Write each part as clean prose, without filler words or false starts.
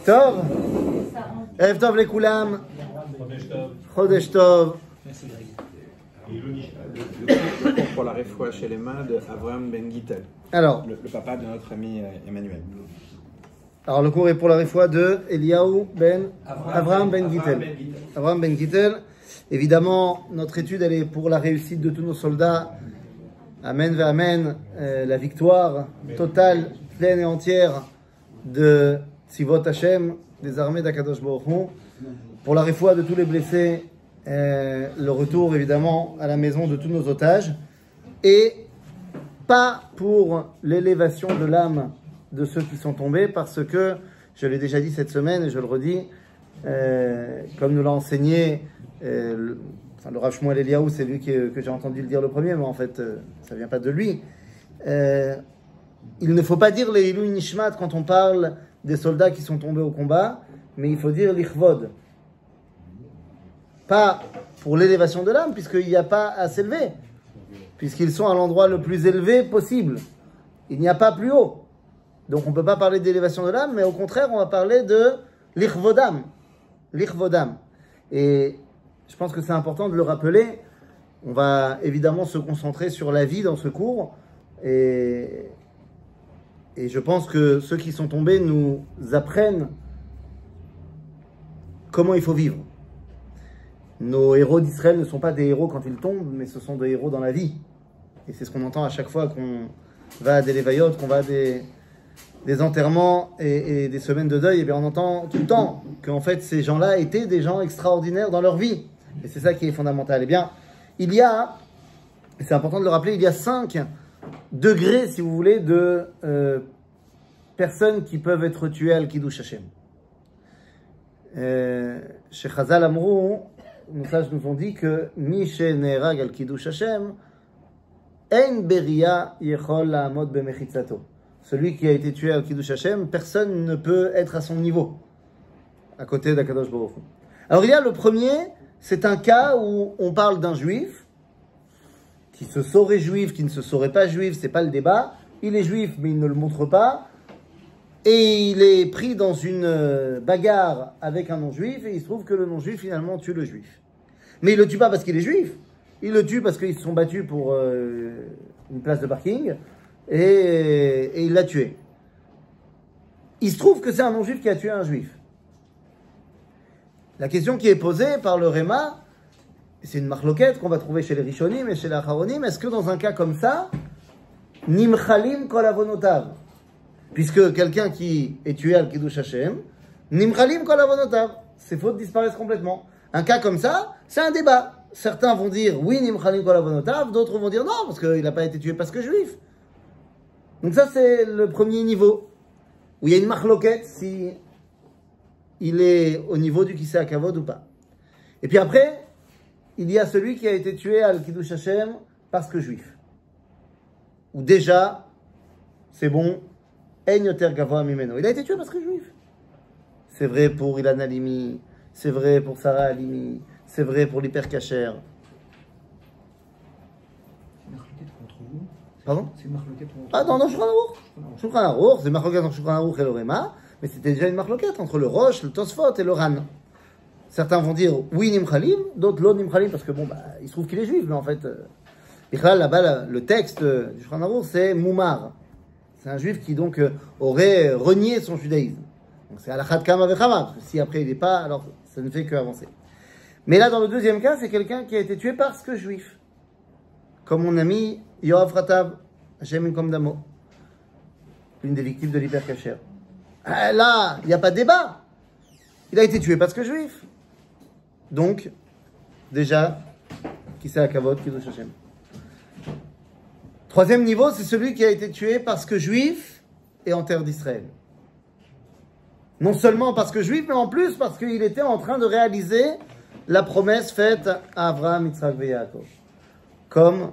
Tov, Erev Tov לכולם, Chodesh Tov. Pour la réfoua chez les mains de Avraham Ben Gittel, Alors, le papa de notre ami Emmanuel. Alors le cours est pour la réfoua de Eliyahu Ben Avraham Ben Gittel. Avraham Ben Gittel. Évidemment, notre étude elle est pour la réussite de tous nos soldats. Amen ve Amen. La victoire totale, pleine et entière de Tzivot Hashem, des armées d'Akadosh Baruch Hu. Pour la réfoua de tous les blessés, le retour évidemment à la maison de tous nos otages. Et pas pour l'élévation de l'âme de ceux qui sont tombés, parce que, je l'ai déjà dit cette semaine et je le redis, comme nous l'a enseigné le Rav Shmuel Eliyahu, c'est lui que j'ai entendu le dire le premier, mais en fait ça vient pas de lui. Il ne faut pas dire les Ilou Nishmat quand on parle des soldats qui sont tombés au combat, mais il faut dire l'Ichvod. Pas pour l'élévation de l'âme, puisqu'il n'y a pas à s'élever, puisqu'ils sont à l'endroit le plus élevé possible. Il n'y a pas plus haut. Donc on ne peut pas parler d'élévation de l'âme, mais au contraire, on va parler de l'Ichvodam. L'Ichvodam. Et je pense que c'est important de le rappeler. On va évidemment se concentrer sur la vie dans ce cours. Et je pense que ceux qui sont tombés nous apprennent comment il faut vivre. Nos héros d'Israël ne sont pas des héros quand ils tombent, mais ce sont des héros dans la vie. Et c'est ce qu'on entend à chaque fois qu'on va à des lévaïot, qu'on va à des enterrements et des semaines de deuil. Et bien on entend tout le temps qu'en fait ces gens-là étaient des gens extraordinaires dans leur vie. Et c'est ça qui est fondamental. Et bien, il y a, et c'est important de le rappeler, il y a 5 degrés, si vous voulez, de personnes qui peuvent être tuées à Al-Kiddush Hashem. Chez Chazal Amrou, nos sages nous ont dit que Mishe Nerag Al-Kiddush Hashem, En Beria Yechol La'amod Bemechitzato. Celui qui a été tué à Al-Kiddush Hashem, personne ne peut être à son niveau, à côté d'Akadosh Baruch Hu. Alors il y a le premier, c'est un cas où on parle d'un juif, qui se saurait juif, qui ne se saurait pas juif, c'est pas le débat. Il est juif, mais il ne le montre pas. Et il est pris dans une bagarre avec un non-juif, et il se trouve que le non-juif finalement tue le juif. Mais il ne le tue pas parce qu'il est juif, il le tue parce qu'ils se sont battus pour une place de parking, et il l'a tué. Il se trouve que c'est un non-juif qui a tué un juif. La question qui est posée par le Réma, c'est une marloquette qu'on va trouver chez les Rishonim et chez les Acharonim, est-ce que dans un cas comme ça, Nimchalim kol avonotav, puisque quelqu'un qui est tué al Kiddush Hashem, Nimchalim kol avonotav, ses fautes disparaissent complètement. Un cas comme ça, c'est un débat. Certains vont dire oui, Nimchalim kol avonotav, d'autres vont dire non, parce qu'il n'a pas été tué parce que juif. Donc ça, c'est le premier niveau, où il y a une marloquette si il est au niveau du Kisei HaKavod ou pas. Et puis après, il y a celui qui a été tué à Al-Kiddush Hashem parce que juif. Ou déjà, c'est bon, En yoter gavoa mimeno. Il a été tué parce que juif. C'est vrai pour Ilan Halimi, c'est vrai pour Sarah Halimi, c'est vrai pour l'hypercacher. Pardon? C'est une marloquette entre... Ah non, Shulchan Aruch. Shulchan Aruch, c'est une marloquette entre Shulchan Aruch et le Réma, mais c'était déjà une marloquette entre le Rosh, le Tosfot et le Ran. Certains vont dire oui Nimchalim, d'autres l'autre Nimchalim, parce que bon, il se trouve qu'il est juif, mais en fait, là-bas, le texte du Shulchan Aruch, c'est Moumar. C'est un juif qui donc aurait renié son judaïsme. Donc c'est Alachat Kama Vechama, parce que si après il n'est pas, alors ça ne fait qu'avancer. Mais là, dans le deuxième cas, c'est quelqu'un qui a été tué parce que juif. Comme mon ami Yoav Ratab, Hashem Inkom Damo, l'une des victimes de l'hypercacher. Là, il n'y a pas de débat. Il a été tué parce que juif. Donc, déjà, Kisei HaKavod, Kiddush Hashem. Troisième niveau, c'est celui qui a été tué parce que juif et en terre d'Israël. Non seulement parce que juif, mais en plus parce qu'il était en train de réaliser la promesse faite à Abraham, Yitzhak et Yaakov. Comme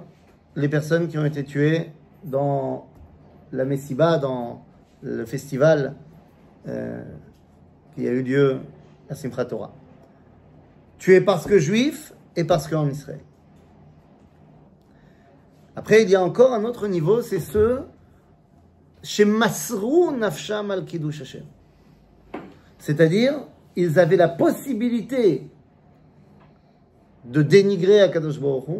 les personnes qui ont été tuées dans la Messiba, dans le festival qui a eu lieu à Simchat Torah. Tués parce que juifs et parce qu'en Israël. Après, il y a encore un autre niveau, c'est ceux shemasru nafsham al kiddush Hashem. C'est-à-dire, ils avaient la possibilité de dénigrer Akadosh Baruch Hu,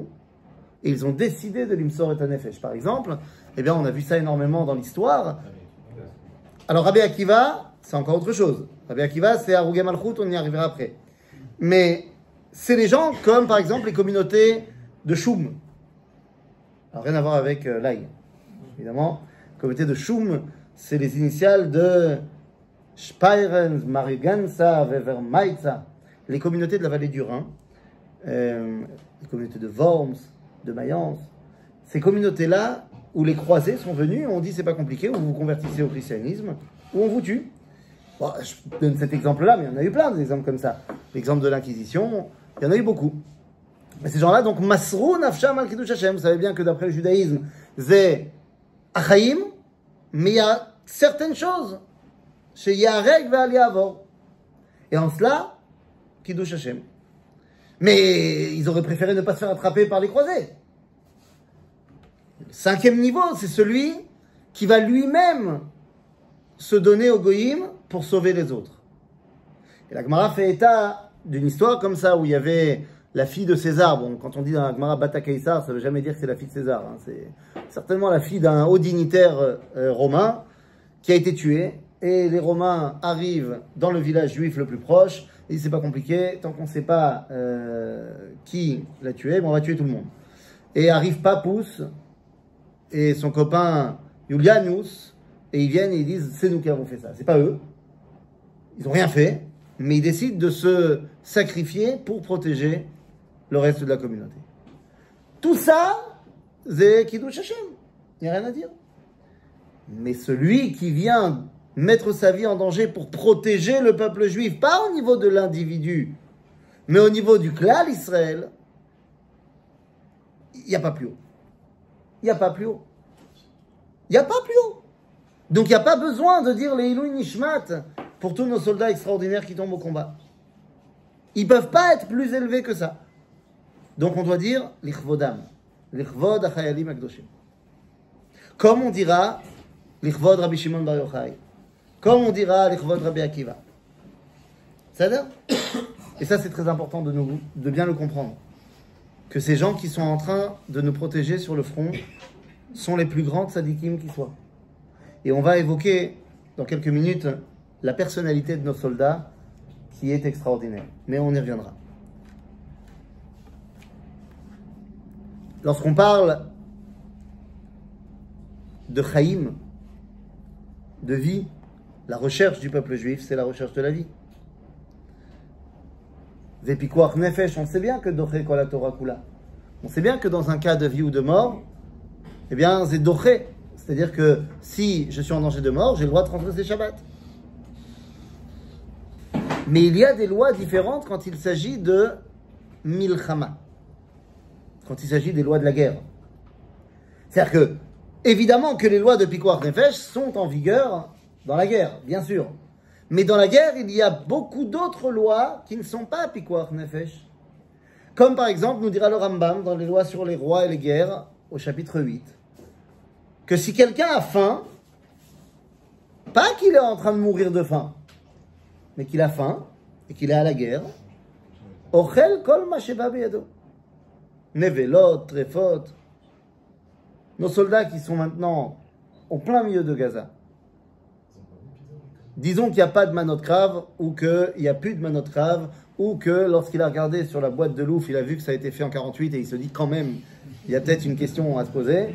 et ils ont décidé de l'imsor et nefesh. Par exemple, eh bien, on a vu ça énormément dans l'histoire. Alors, Rabbi Akiva, c'est encore autre chose. Rabbi Akiva, c'est Harugei Malchut, on y arrivera après. Mais c'est les gens comme, par exemple, les communautés de Shum. Alors, rien à voir avec l'ail. Évidemment, la communauté de Shum, c'est les initiales de Speirens, Mariganza, Wevermaitza, les communautés de la vallée du Rhin, les communautés de Worms, de Mayence. Ces communautés-là, où les croisés sont venus, on dit c'est pas compliqué, vous vous convertissez au christianisme, ou on vous tue. Bon, je donne cet exemple-là, mais il y en a eu plein d'exemples comme ça. L'exemple de l'Inquisition, il y en a eu beaucoup. Mais ces gens-là, donc, Masrou Nafsham al Kiddush Hashem, vous savez bien que d'après le judaïsme, c'est Achaïm, mais il y a certaines choses chez Yarek ve'al Yavor. Et en cela, Kiddush Hashem. Mais ils auraient préféré ne pas se faire attraper par les croisés. Le cinquième niveau, c'est celui qui va lui-même se donner au Goïm pour sauver les autres. Et la Gemara fait état d'une histoire comme ça, où il y avait la fille de César. Bon, quand on dit dans la Gemara Bata Caesar, ça ne veut jamais dire que c'est la fille de César. Hein. C'est certainement la fille d'un haut dignitaire romain qui a été tué. Et les Romains arrivent dans le village juif le plus proche. Et c'est pas compliqué, tant qu'on ne sait pas qui l'a tué, bon, on va tuer tout le monde. Et arrive Pappus et son copain Julianus, et ils viennent et ils disent c'est nous qui avons fait ça. C'est pas eux. Ils n'ont rien fait, mais ils décident de se sacrifier pour protéger le reste de la communauté. Tout ça, c'est Kiddush Hashem. Il n'y a rien à dire. Mais celui qui vient mettre sa vie en danger pour protéger le peuple juif, pas au niveau de l'individu, mais au niveau du klal Israël, il n'y a pas plus haut. Il n'y a pas plus haut. Il n'y a pas plus haut. Donc il n'y a pas besoin de dire les Ilui Nishmat pour tous nos soldats extraordinaires qui tombent au combat. Ils ne peuvent pas être plus élevés que ça. Donc on doit dire l'Ichvodam, l'Ichvod Achayalim Akdoshim. Comme on dira l'Ichvod Rabbi Shimon Bar Yochai. Comme on dira l'Ichvod Rabbi Akiva. Ça veut dire? Et ça c'est très important de bien le comprendre. Que ces gens qui sont en train de nous protéger sur le front sont les plus grands tzadikim qui soient. Et on va évoquer dans quelques minutes la personnalité de nos soldats qui est extraordinaire. Mais on y reviendra. Lorsqu'on parle de Chaïm, de vie, la recherche du peuple juif, c'est la recherche de la vie. Vepikuach nefesh, on sait bien que doché kol Torah kula. On sait bien que dans un cas de vie ou de mort, eh bien, c'est doché. C'est-à-dire que si je suis en danger de mort, j'ai le droit de transgresser Shabbat. Mais il y a des lois différentes quand il s'agit de milchama. Quand il s'agit des lois de la guerre. C'est-à-dire que, évidemment que les lois de Pikuach Nefesh sont en vigueur dans la guerre, bien sûr. Mais dans la guerre, il y a beaucoup d'autres lois qui ne sont pas Pikuach Nefesh. Comme par exemple, nous dira le Rambam dans les lois sur les rois et les guerres, au chapitre 8, que si quelqu'un a faim, pas qu'il est en train de mourir de faim, mais qu'il a faim et qu'il est à la guerre, Ochel kol ma sheba beyado. Nevelot, Trefot. Nos soldats qui sont maintenant au plein milieu de Gaza. Disons qu'il n'y a pas de manot krave, ou qu'il n'y a plus de manot krave, ou que lorsqu'il a regardé sur la boîte de l'ouf, il a vu que ça a été fait en 48 et il se dit quand même, il y a peut-être une question à se poser.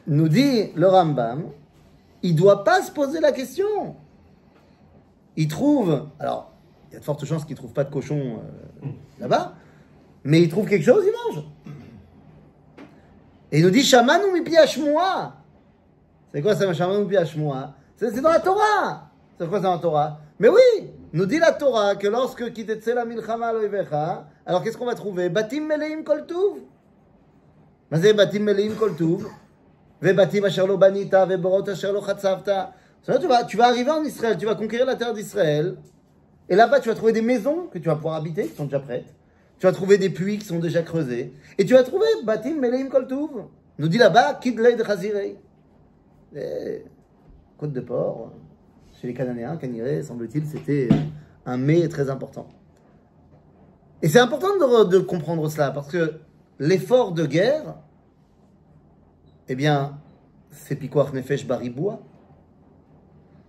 Nous dit le Rambam, il ne doit pas se poser la question. Il trouve, alors, il y a de fortes chances qu'il ne trouve pas de cochon là-bas, mais il trouve quelque chose, il mange. Et il nous dit, Shamanu mipi hashmoa. C'est quoi ça, Shamanu mipi hashmoa? C'est dans la Torah. C'est quoi ça dans la Torah? Mais oui, nous dit la Torah que lorsque kitetse la milchama loivecha, alors qu'est-ce qu'on va trouver? Batim meleim kol tuv. Mais c'est batim meleim kol tuv. Ve batim asher lo banita, ve borot asher lo chatzavta. Tu vas arriver en Israël, tu vas conquérir la terre d'Israël, et là-bas tu vas trouver des maisons que tu vas pouvoir habiter, qui sont déjà prêtes. Tu vas trouver des puits qui sont déjà creusés, et tu vas trouver batim meleim kol tuv. Nous dit là-bas, Kidlei de Chazirei. Côte de porc, chez les Cananéens, Caniré, semble-t-il, c'était un mets très important. Et c'est important de comprendre cela, parce que l'effort de guerre, eh bien, c'est Pikuach Nefesh Bariboua,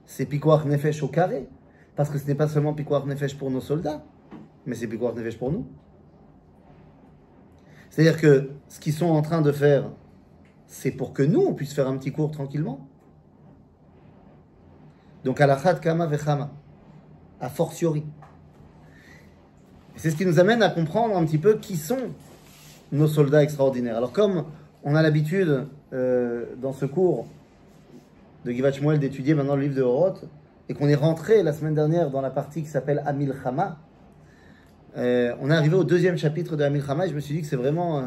c'est Pikuach Nefesh au carré, parce que ce n'est pas seulement Pikuach Nefesh pour nos soldats, mais c'est Pikuach Nefesh pour nous. C'est-à-dire que ce qu'ils sont en train de faire, c'est pour que nous, on puisse faire un petit cours tranquillement. Donc, alachat kama vechama, a fortiori. C'est ce qui nous amène à comprendre un petit peu qui sont nos soldats extraordinaires. Alors, comme on a l'habitude dans ce cours de Givat Shmuel d'étudier maintenant le livre de Horoth, et qu'on est rentré la semaine dernière dans la partie qui s'appelle Amil Chama, on est arrivé au deuxième chapitre de Amil Chama, et je me suis dit que c'est vraiment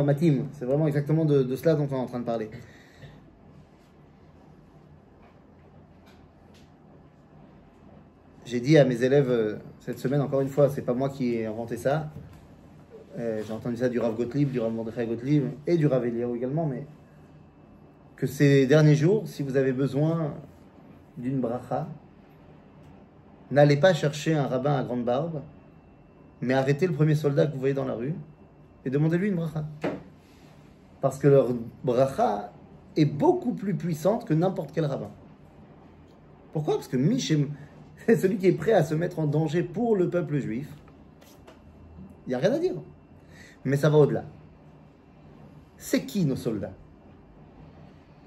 ma team, c'est vraiment exactement de cela dont on est en train de parler. J'ai dit à mes élèves cette semaine, encore une fois, c'est pas moi qui ai inventé ça. J'ai entendu ça du Rav Gottlieb, du Rav Mordechai Gottlieb et du Rav Eliyahu également, mais que ces derniers jours, si vous avez besoin d'une bracha, n'allez pas chercher un rabbin à grande barbe, mais arrêtez le premier soldat que vous voyez dans la rue et demandez-lui une bracha. Parce que leur bracha est beaucoup plus puissante que n'importe quel rabbin. Pourquoi? Parce que Michem, c'est celui qui est prêt à se mettre en danger pour le peuple juif. Il n'y a rien à dire. Mais ça va au-delà. C'est qui nos soldats?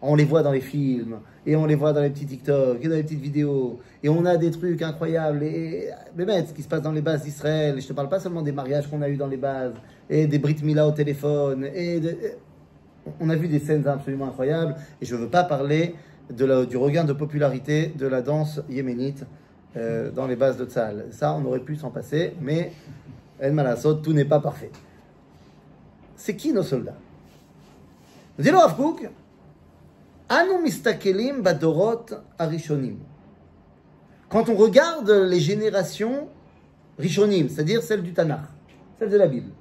On les voit dans les films, et on les voit dans les petits TikTok, et dans les petites vidéos, et on a des trucs incroyables, mais ce qui se passe dans les bases d'Israël, je ne te parle pas seulement des mariages qu'on a eu dans les bases, et des Brit Mila au téléphone, on a vu des scènes absolument incroyables, et je ne veux pas parler du regain de popularité de la danse yéménite dans les bases de Tzahal. Ça, on aurait pu s'en passer, mais El Malasot, tout n'est pas parfait. C'est qui nos soldats? Nous dit le Rav Kook, Anu mistakelim badorot arishonim. Quand on regarde les générations rishonim, c'est-à-dire celles du Tanakh, celles de la Bible,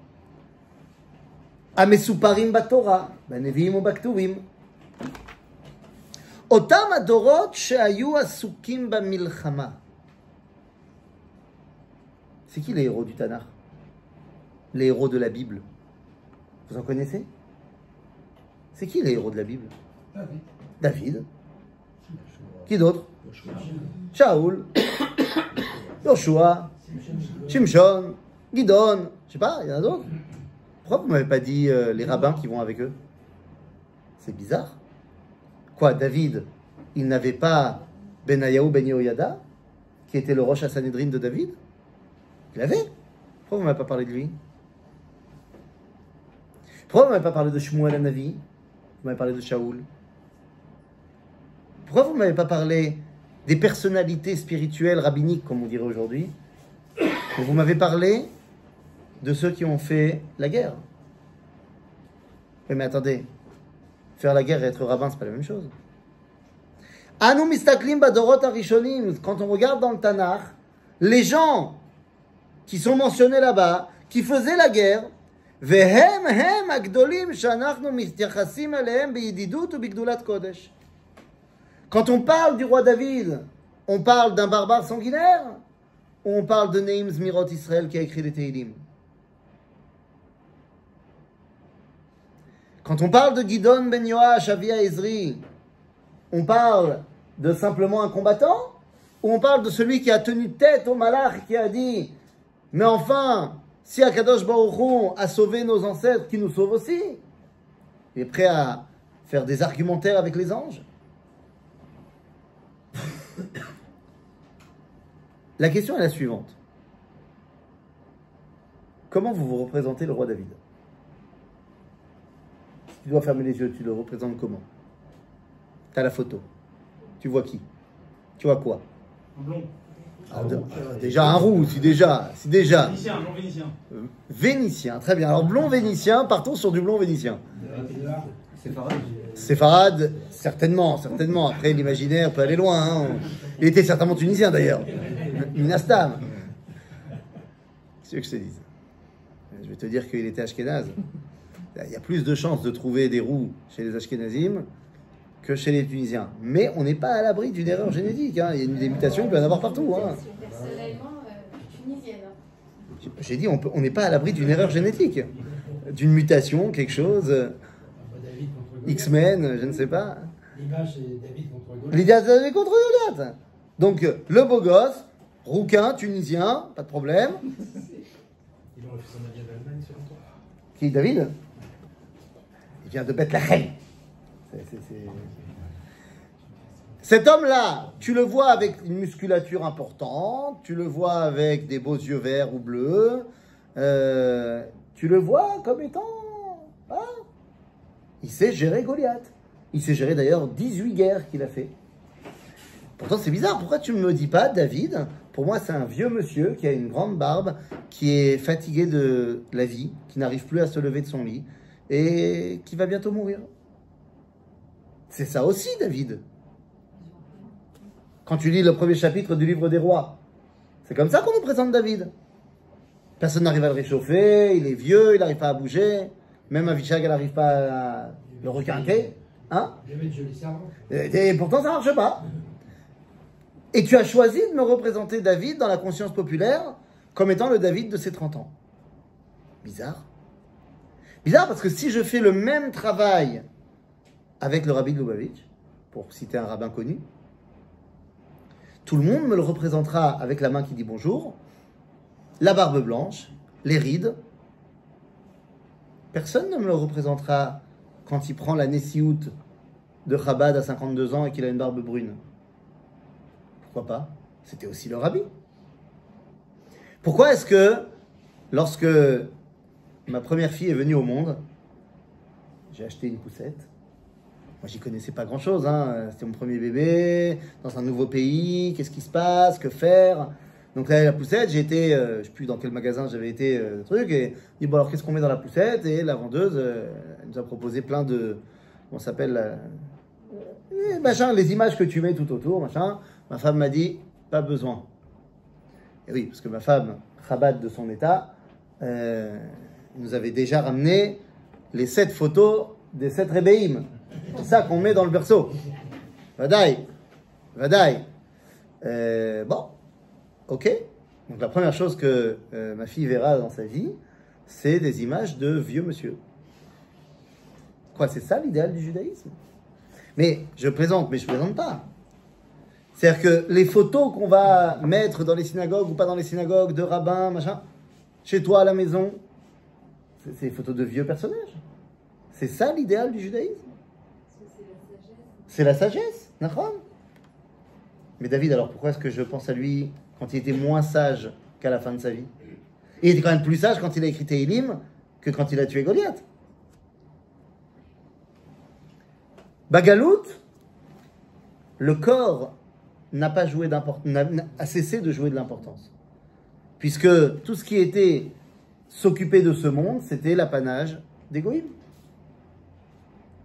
Amesuparim batorah, baneviim ou baktuvim, otam adorot sheayu asukim bamilchama. C'est qui les héros du Tanakh? Les héros de la Bible. Vous en connaissez? C'est qui les héros de la Bible? David. Qui d'autre? Shaoul. Yoshua. Shimshon. Gidon. Je sais pas, il y en a d'autres. Pourquoi vous ne m'avez pas dit les rabbins qui vont avec eux? C'est bizarre. Quoi, David, il n'avait pas Benayahu Ben Yehoyada, qui était le Rosh HaSanhedrin de David? Il l'avait. Pourquoi vous ne m'avez pas parlé de lui? Pourquoi vous ne m'avez pas parlé de Shmuel Hanavi? Vous m'avez parlé de Shaoul. Pourquoi vous ne m'avez pas parlé des personnalités spirituelles rabbiniques, comme on dirait aujourd'hui? Vous m'avez parlé de ceux qui ont fait la guerre. Oui, mais attendez. Faire la guerre et être rabbin, c'est pas la même chose. Anu mistaklim badorot arishonim. Quand on regarde dans le Tanakh, les gens qui sont mentionnés là-bas, qui faisaient la guerre, vehem hem agdolim shanachnu mistiachasim alehem beyididut ou bigdulat kodesh. Quand on parle du roi David, on parle d'un barbare sanguinaire ou on parle de Neim Zmirot Israël qui a écrit les Tehillim? Quand on parle de Gidon Ben Yoash, Avia Ezri, on parle de simplement un combattant ou on parle de celui qui a tenu tête au Malach qui a dit « Mais enfin, si Akadosh Baruch Hu a sauvé nos ancêtres, qui nous sauve aussi ?» Il est prêt à faire des argumentaires avec les anges. La question est la suivante. Comment vous vous représentez le roi David? Tu dois fermer les yeux, tu le représentes comment? Tu as la photo. Tu vois qui? Tu vois quoi? Un blond. Déjà un roux, si déjà. Vénitien, blond vénitien. Vénitien, très bien. Alors blond vénitien, partons sur du blond vénitien. Séfarade. Séfarade, certainement. Après, l'imaginaire peut aller loin. Hein. Il était certainement tunisien d'ailleurs. Minastam. C'est ce que je te dise. Je vais te dire qu'il était ashkénaze. Il y a plus de chances de trouver des roues chez les Ashkénazim que chez les Tunisiens. Mais on n'est pas à l'abri d'une erreur génétique. Hein. Il y a des mutations, il peut y en avoir partout. Hein. Personnellement, tunisienne. J'ai dit, on n'est pas à l'abri d'une erreur génétique. D'une mutation, quelque chose. X-Men, je ne sais pas. L'image, c'est David contre Goliath. L'idée de David contre Goliath. Donc, le beau gosse, rouquin, tunisien, pas de problème. Il aurait fait son avion d'Allemagne, selon toi? Qui est David? Il vient de Bethléem. Cet homme-là, tu le vois avec une musculature importante, tu le vois avec des beaux yeux verts ou bleus, tu le vois comme étant... Hein, il sait gérer Goliath. Il sait gérer d'ailleurs 18 guerres qu'il a fait. Pourtant c'est bizarre, pourquoi tu ne me dis pas David? Pour moi c'est un vieux monsieur qui a une grande barbe, qui est fatigué de la vie, qui n'arrive plus à se lever de son lit et qui va bientôt mourir. C'est ça aussi David. Quand tu lis le premier chapitre du livre des rois, c'est comme ça qu'on nous présente David. Personne n'arrive à le réchauffer, il est vieux, il n'arrive pas à bouger, même Avishag elle n'arrive pas à le requinquer. Hein? Il avait de jolis servants. Et pourtant ça ne marche pas. Et tu as choisi de me représenter David dans la conscience populaire comme étant le David de ses 30 ans. Bizarre. Bizarre parce que si je fais le même travail avec le rabbi de Lubavitch, pour citer un rabbin connu, tout le monde me le représentera avec la main qui dit bonjour, la barbe blanche, les rides. Personne ne me le représentera quand il prend la Nessiout de Chabad à 52 ans et qu'il a une barbe brune. Pourquoi pas? C'était aussi le rabbi. Pourquoi est-ce que, lorsque ma première fille est venue au monde, j'ai acheté une poussette? Moi, j'y connaissais pas grand-chose. Hein. C'était mon premier bébé, dans un nouveau pays, qu'est-ce qui se passe, que faire? Donc là, la poussette, j'ai été, je ne sais plus dans quel magasin j'avais été, truc, et dit, bon alors qu'est-ce qu'on met dans la poussette? Et la vendeuse, elle nous a proposé plein de, comment ça s'appelle, machin, les images que tu mets tout autour, machin. Ma femme m'a dit, pas besoin. Et oui, parce que ma femme, Chabad de son état, nous avait déjà ramené les 7 photos des 7 Rebbeim. C'est ça qu'on met dans le berceau. Vadaï. Vadaï. Bon, ok. Donc la première chose que ma fille verra dans sa vie, c'est des images de vieux monsieur. Quoi, c'est ça l'idéal du judaïsme? Mais je plaisante, mais je plaisante pas. C'est-à-dire que les photos qu'on va mettre dans les synagogues ou pas dans les synagogues, de rabbins, machin, chez toi à la maison, c'est des photos de vieux personnages. C'est ça l'idéal du judaïsme. C'est la sagesse, d'accord? Mais David, alors pourquoi est-ce que je pense à lui quand il était moins sage qu'à la fin de sa vie? Il était quand même plus sage quand il a écrit Tehillim que quand il a tué Goliath. Bagalout, le corps n'a pas joué a cessé de jouer de l'importance. Puisque tout ce qui était s'occuper de ce monde, c'était l'apanage des goïms.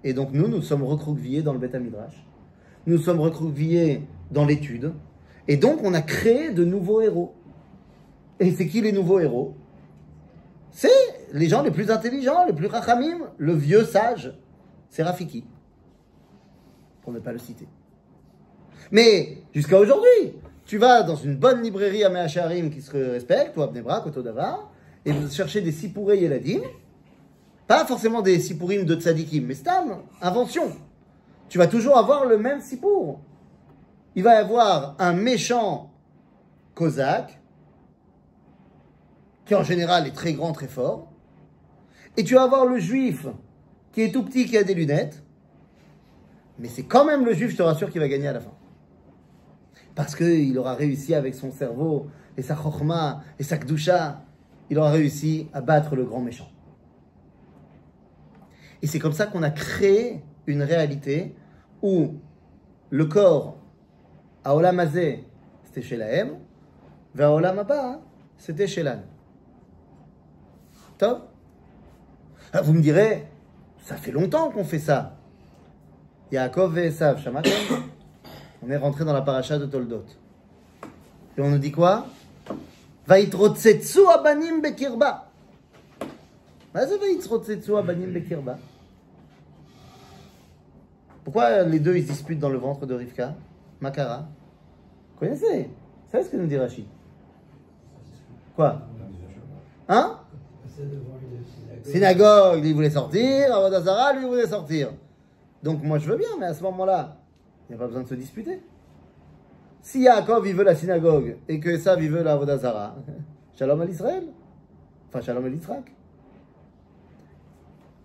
Et donc nous sommes recroquevillés dans le Beth Midrash. Nous sommes recroquevillés dans l'étude. Et donc on a créé de nouveaux héros. Et c'est qui les nouveaux héros? C'est les gens les plus intelligents, les plus rachamim, le vieux sage. C'est Rafiki. Pour ne pas le citer. Mais jusqu'à aujourd'hui, tu vas dans une bonne librairie à Mea Shearim qui se respecte, ou à Bnei Brak, ou Todavar, et vous cherchez des Sipourei Yeladim, pas forcément des Sipourim de Tzadikim, mais Stam, invention. Tu vas toujours avoir le même Sipour. Il va y avoir un méchant Cosaque, qui en général est très grand, très fort, et tu vas avoir le juif qui est tout petit, qui a des lunettes, mais c'est quand même le juif, je te rassure, qui va gagner à la fin. Parce qu'il aura réussi avec son cerveau, et sa chokhma, et sa kdusha, il aura réussi à battre le grand méchant. Et c'est comme ça qu'on a créé une réalité où le corps, à Olam Hazeh, c'était chez la M, vers Olam Haba, c'était chez l'âne. Top. Alors vous me direz, ça fait longtemps qu'on fait ça. Yaakov et Esav, Shamatem. On est rentré dans la paracha de Toldot. Et on nous dit quoi? Vaitrotsetsu abanim bekirba. Pourquoi les deux ils se disputent dans le ventre de Rivka? Makara. Vous connaissez? Vous savez ce que nous dit Rachid? Quoi? Hein? Synagogue, lui voulait sortir, Avodah Zarah, lui voulait sortir. Donc moi je veux bien, mais à ce moment-là, il n'y a pas besoin de se disputer. Si Yaakov il veut la synagogue et que Esav il veut la Avodah Zarah, Shalom à l'Israël. Enfin, Shalom à l'Israël.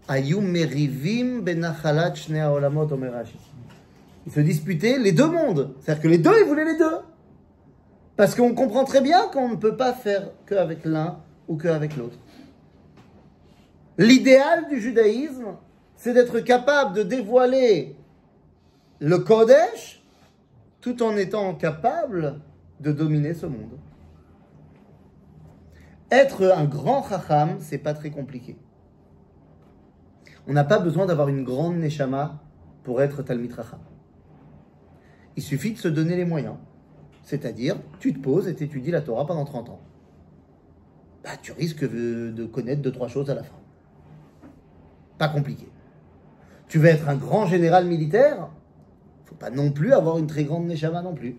Ayum merivim benachalat shnei haolamot omer Rashi. Ils se disputaient les deux mondes. C'est-à-dire que les deux, ils voulaient les deux. Parce qu'on comprend très bien qu'on ne peut pas faire qu'avec l'un ou qu'avec l'autre. L'idéal du judaïsme, c'est d'être capable de dévoiler le Kodesh tout en étant capable de dominer ce monde. Être un grand chacham, c'est pas très compliqué. On n'a pas besoin d'avoir une grande neshama pour être talmid chacham. Il suffit de se donner les moyens. C'est-à-dire, tu te poses et tu étudies la Torah pendant 30 ans. Bah, tu risques de connaître 2-3 choses à la fin. Pas compliqué. Tu veux être un grand général militaire, faut pas non plus avoir une très grande neshama non plus.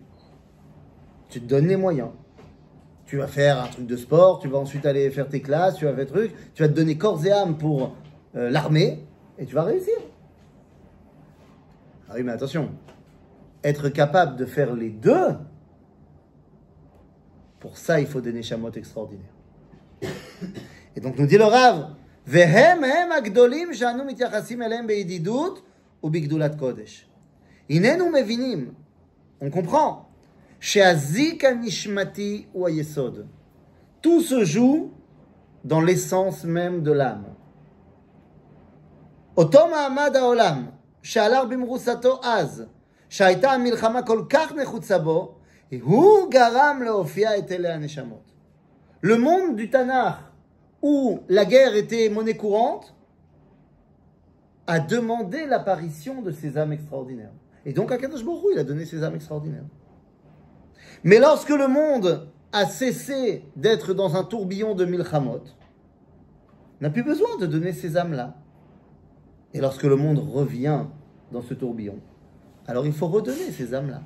Tu te donnes les moyens. Tu vas faire un truc de sport, tu vas ensuite aller faire tes classes, tu vas faire trucs, tu vas te donner corps et âme pour l'armée, et tu vas réussir. Ah oui, mais attention, être capable de faire les deux, pour ça, il faut des neshamot extraordinaires. Et donc, nous dit le Rav, Vehem hem agdolim shanu mityachasim elem beididut ou bigdulat kodesh. Inenu mevinim. On comprend. Sheazik anishmati ou ayesod. Tout se joue dans l'essence même de l'âme. Oto ma'amad ha'olam, she'alar bimrusato az, she'ayta ha'milchama kol kach nechutza bo, hu garam le'ofia et ele ha'neshamot. Le monde du Tanakh, où la guerre était monnaie courante, a demandé l'apparition de ces âmes extraordinaires. Et donc, HaKadosh Baruch Hu, il a donné ces âmes extraordinaires. Mais lorsque le monde a cessé d'être dans un tourbillon de milchamot, on n'a plus besoin de donner ces âmes-là. Et lorsque le monde revient dans ce tourbillon, alors il faut redonner ces âmes-là.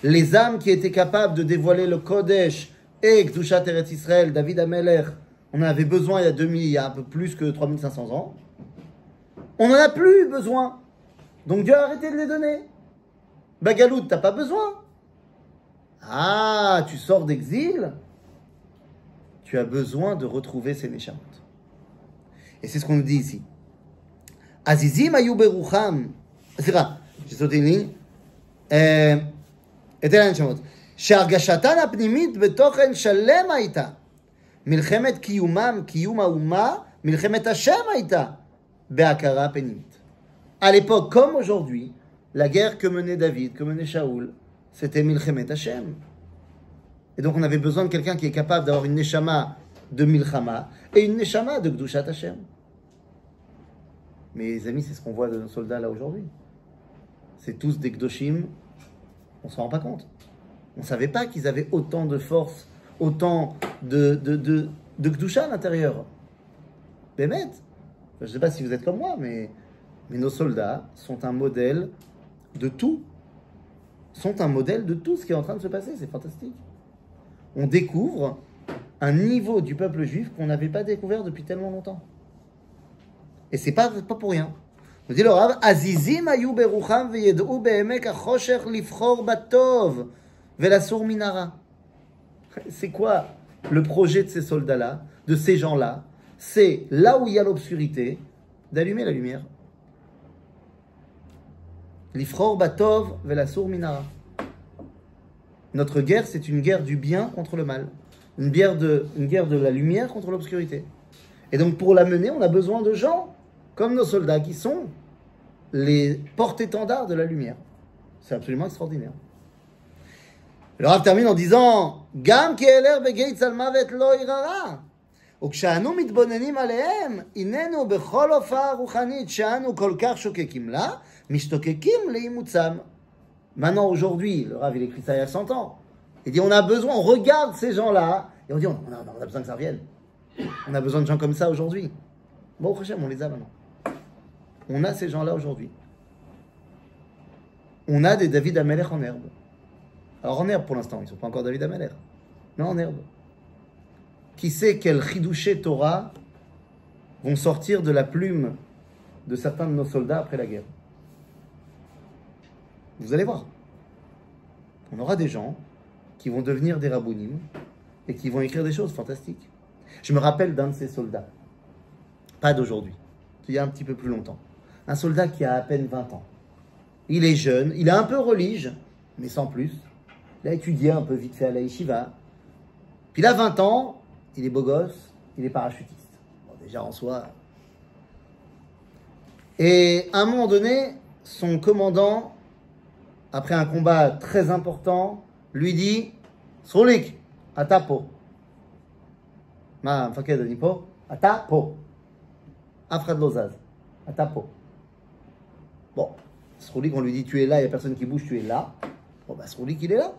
Les âmes qui étaient capables de dévoiler le Kodesh et Kedushat Eretz Israël, David Amelech, on en avait besoin il y a un peu plus que 3500 ans. On n'en a plus besoin. Donc Dieu a arrêté de les donner. Bagalout, t'as pas besoin. Ah, tu sors d'exil, tu as besoin de retrouver ces neshamot. Et c'est ce qu'on nous dit ici. Azizim ayu berucham. C'est vrai, j'ai sauté une ligne. Et tel neshamot. שהרגשתן הפנימית בתוכן שלם הייתה. מלחמת קיומם, קיום האומה, מלחמת השם הייתה. בהכרה פנימית. À l'époque, comme aujourd'hui, la guerre que menait David, que menait Shaoul, c'était Milchemet Hashem. Et donc on avait besoin de quelqu'un qui est capable d'avoir une neshama de Milchama et une neshama de Kedushat Hashem. Mais les amis, c'est ce qu'on voit de nos soldats là aujourd'hui. C'est tous des Kedoshim, on ne s'en rend pas compte. On ne savait pas qu'ils avaient autant de force, autant de Kedusha à l'intérieur. Bémet. Je ne sais pas si vous êtes comme moi, mais nos soldats sont un modèle de tout. Sont un modèle de tout ce qui est en train de se passer. C'est fantastique. On découvre un niveau du peuple juif qu'on n'avait pas découvert depuis tellement longtemps. Et c'est pas pour rien. On dit le Rav, Azizim ayu berucham veyed'u be'emek hachosher lifchor batov velasur minara. C'est quoi le projet de ces soldats-là, de ces gens-là? C'est là où il y a l'obscurité, d'allumer la lumière. Lifchor batov velasur minara. Notre guerre, c'est une guerre du bien contre le mal. Une guerre de la lumière contre l'obscurité. Et donc, pour la mener, on a besoin de gens comme nos soldats qui sont les porte-étendards de la lumière. C'est absolument extraordinaire. Le Rav termine en disant Gam ke'eler begeit salmavet lo irara. וכשאנו מתבוננים עליהם, הננו בכל הופעה רוחנית שאנו כל כך שוקקים לה, משתוקקים לאימוצם. Maintenant, aujourd'hui, le Rav, il écrit ça il y a 100 ans. Il dit, on a besoin, on regarde ces gens-là, et on dit, on a besoin que ça revienne. On a besoin de gens comme ça aujourd'hui. Bon, Hachem, on les a maintenant. On a ces gens-là aujourd'hui. On a des David Amelech en herbe. Alors en herbe pour l'instant, ils ne sont pas encore David Amelech, mais en herbe. Qui sait quels chidouché Torah vont sortir de la plume de certains de nos soldats après la guerre. Vous allez voir. On aura des gens qui vont devenir des rabbounim et qui vont écrire des choses fantastiques. Je me rappelle d'un de ces soldats, pas d'aujourd'hui, il y a un petit peu plus longtemps. Un soldat qui a à peine 20 ans. Il est jeune, il est un peu religieux, mais sans plus. Il a étudié un peu vite fait à la yeshiva. Puis il a 20 ans, il est beau gosse, il est parachutiste. Bon, déjà en soi. Et à un moment donné, son commandant, après un combat très important, lui dit « Sroulik, à ta peau. » Ma mfaked ani po, à ta peau. Afrad lozaz, à ta peau. Bon, Sroulik, on lui dit « Tu es là, il n'y a personne qui bouge, tu es là. » Bon, bah Sroulik, il est là.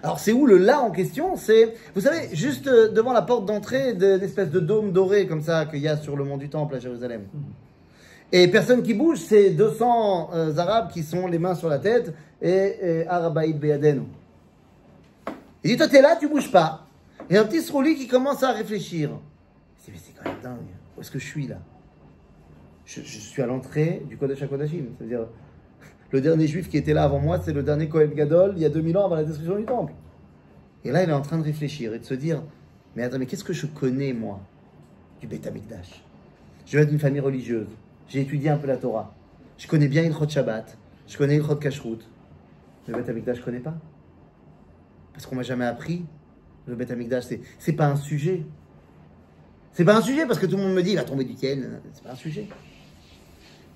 Alors, c'est où le là en question? C'est, vous savez, juste devant la porte d'entrée d'une espèce de dôme doré comme ça qu'il y a sur le mont du Temple à Jérusalem. Et personne qui bouge, c'est 200 Arabes qui sont les mains sur la tête et Arabaïd Beyadenu. Il dit, toi t'es là, tu bouges pas. Et un petit Srouli qui commence à réfléchir. Il dit, mais c'est quand même dingue, où est-ce que je suis là? Je suis à l'entrée du Kodesh HaKodashim. C'est-à-dire, le dernier juif qui était là avant moi, c'est le dernier Kohen Gadol, il y a 2000 ans avant la destruction du temple. Et là, il est en train de réfléchir et de se dire, mais attends, mais qu'est-ce que je connais, moi, du Beit HaMikdash? Je viens d'une famille religieuse. J'ai étudié un peu la Torah. Je connais bien Ilchot Shabbat. Je connais Ilchot Kashrut. Le Beit HaMikdash, je ne connais pas. Parce qu'on ne m'a jamais appris. Le Beit HaMikdash, c'est pas un sujet. C'est pas un sujet parce que tout le monde me dit, il va tomber du ciel. C'est pas un sujet.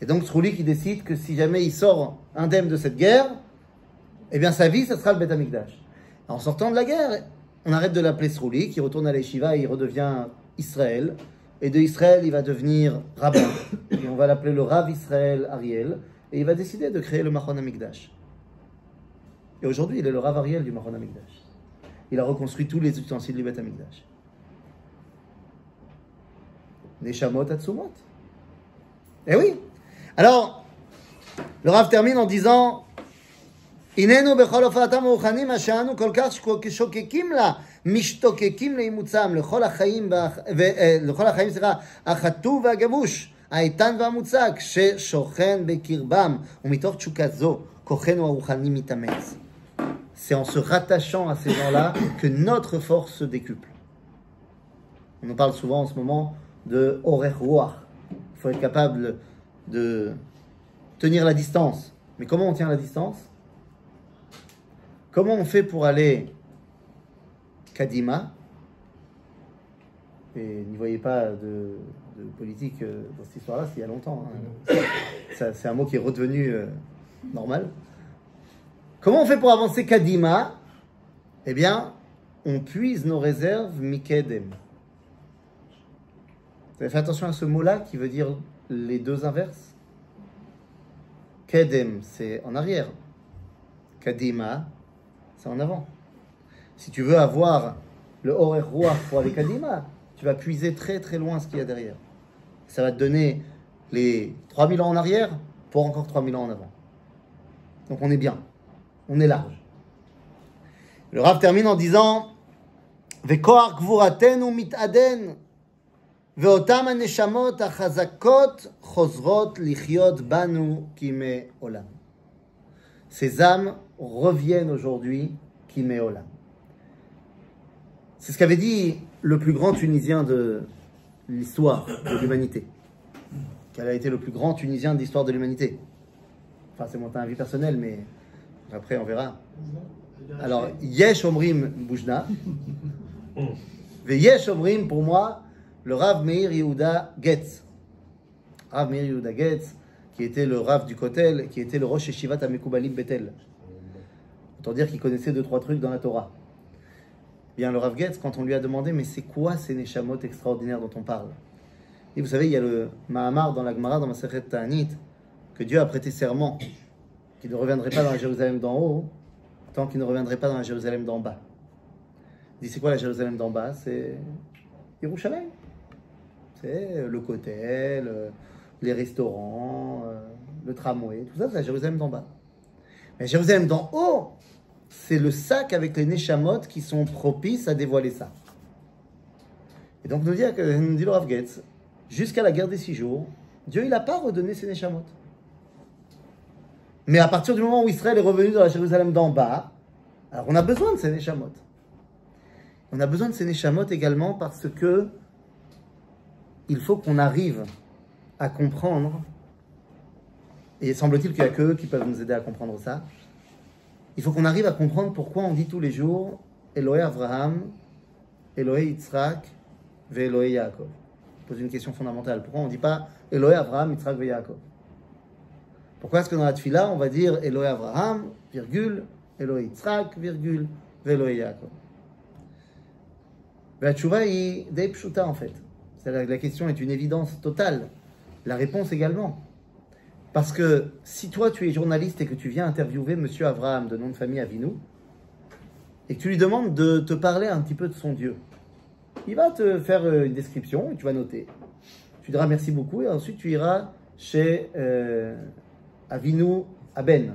Et donc, Sroulik, qui décide que si jamais il sort indemne de cette guerre, eh bien, sa vie, ce sera le Beit HaMikdash. En sortant de la guerre, on arrête de l'appeler Sroulik, il retourne à l'Yeshiva et il redevient Israël. Et de Israël, il va devenir rabbin. Et on va l'appeler le Rav Israël Ariel. Et il va décider de créer le Machon HaMikdash. Et aujourd'hui, il est le Rav Ariel du Machon HaMikdash. Il a reconstruit tous les ustensiles du Beit HaMikdash. Neshamot Atsumot. Eh oui. Alors, le Rav termine en disant Inenu bechol hofaatam uchanim ashanu kol kach shokekim la mishtokekim leimutzam lechol hachaim achatu והגבוש האיתן והמוצק ששוכן בקרבם ומתוך תשוקה זו כוחנו הרוחני מתאמץ. C'est en se rattachant à ces gens-là que notre force se décuple. On nous parle souvent en ce moment de Orech Ruach. Il faut être capable de tenir la distance. Mais comment on tient la distance? Comment on fait pour aller Kadima? Et n'y voyez pas de politique dans cette histoire-là, c'est il y a longtemps. Hein. C'est un mot qui est redevenu normal. Comment on fait pour avancer Kadima? Eh bien, on puise nos réserves Mikedem. Vous avez fait attention à ce mot-là qui veut dire les deux inverses. Kedem, c'est en arrière. Kadima, c'est en avant. Si tu veux avoir le Orech Ruach pour aller Kadima, tu vas puiser très très loin ce qu'il y a derrière. Ça va te donner les 3000 ans en arrière pour encore 3000 ans en avant. Donc on est bien, on est large. Le Rav termine en disant Vekoach gvuratenu mitaden ואותם הנשמות החזקות חוזרות לחיות בנו כימי עולם. Ces âmes reviennent aujourd'hui כימי עולם. C'est ce qu'avait dit le plus grand Tunisien de l'histoire de l'humanité. Quel a été le plus grand Tunisien de l'histoire de l'humanité? Enfin, c'est mon avis personnel, mais après on verra. Alors, Yesh Omrim Boujna. Et Yesh Omrim, pour moi, le Rav Meir Yehuda Getz. Rav Meir Yehuda Getz, qui était le Rav du Kotel, qui était le Rosh Yeshivat HaMekoubalim Betel. Autant dire qu'il connaissait 2-3 trucs dans la Torah. Bien, le Rav Getz, quand on lui a demandé, mais c'est quoi ces Neshamot extraordinaires dont on parle? Et vous savez, il y a le Mahamar dans la Gemara, dans Masechet Ta'anit, que Dieu a prêté serment qu'il ne reviendrait pas dans la Jérusalem d'en haut, tant qu'il ne reviendrait pas dans la Jérusalem d'en bas. Il dit, c'est quoi la Jérusalem d'en bas? C'est Yerushalayim. C'est le Kotel, les restaurants, le tramway, tout ça, c'est à Jérusalem d'en bas. Mais Jérusalem d'en haut, c'est le sac avec les Neshamot qui sont propices à dévoiler ça. Et donc nous dit le Rav Getz, jusqu'à la guerre des 6 jours, Dieu il n'a pas redonné ses Neshamot. Mais à partir du moment où Israël est revenu dans la Jérusalem d'en bas, alors on a besoin de ces Neshamot. On a besoin de ces Neshamot également parce que il faut qu'on arrive à comprendre, et semble-t-il qu'il n'y a qu'eux qui peuvent nous aider à comprendre ça, il faut qu'on arrive à comprendre pourquoi on dit tous les jours Elohé Avraham, Elohé Yitzhak, ve Elohé Yaakov. Je pose une question fondamentale. Pourquoi on ne dit pas Elohé Avraham, Yitzhak, ve Yaakov? Pourquoi est-ce que dans la tefila, on va dire Elohé Avraham, virgule, Elohé Yitzhak, virgule, ve Elohé Yaakov? La tchouva est des pshuta en fait. La question est une évidence totale. La réponse également. Parce que si toi tu es journaliste et que tu viens interviewer Monsieur Avraham de nom de famille Avinu et que tu lui demandes de te parler un petit peu de son Dieu, il va te faire une description et tu vas noter. Tu diras merci beaucoup et ensuite tu iras chez Avinu Aben,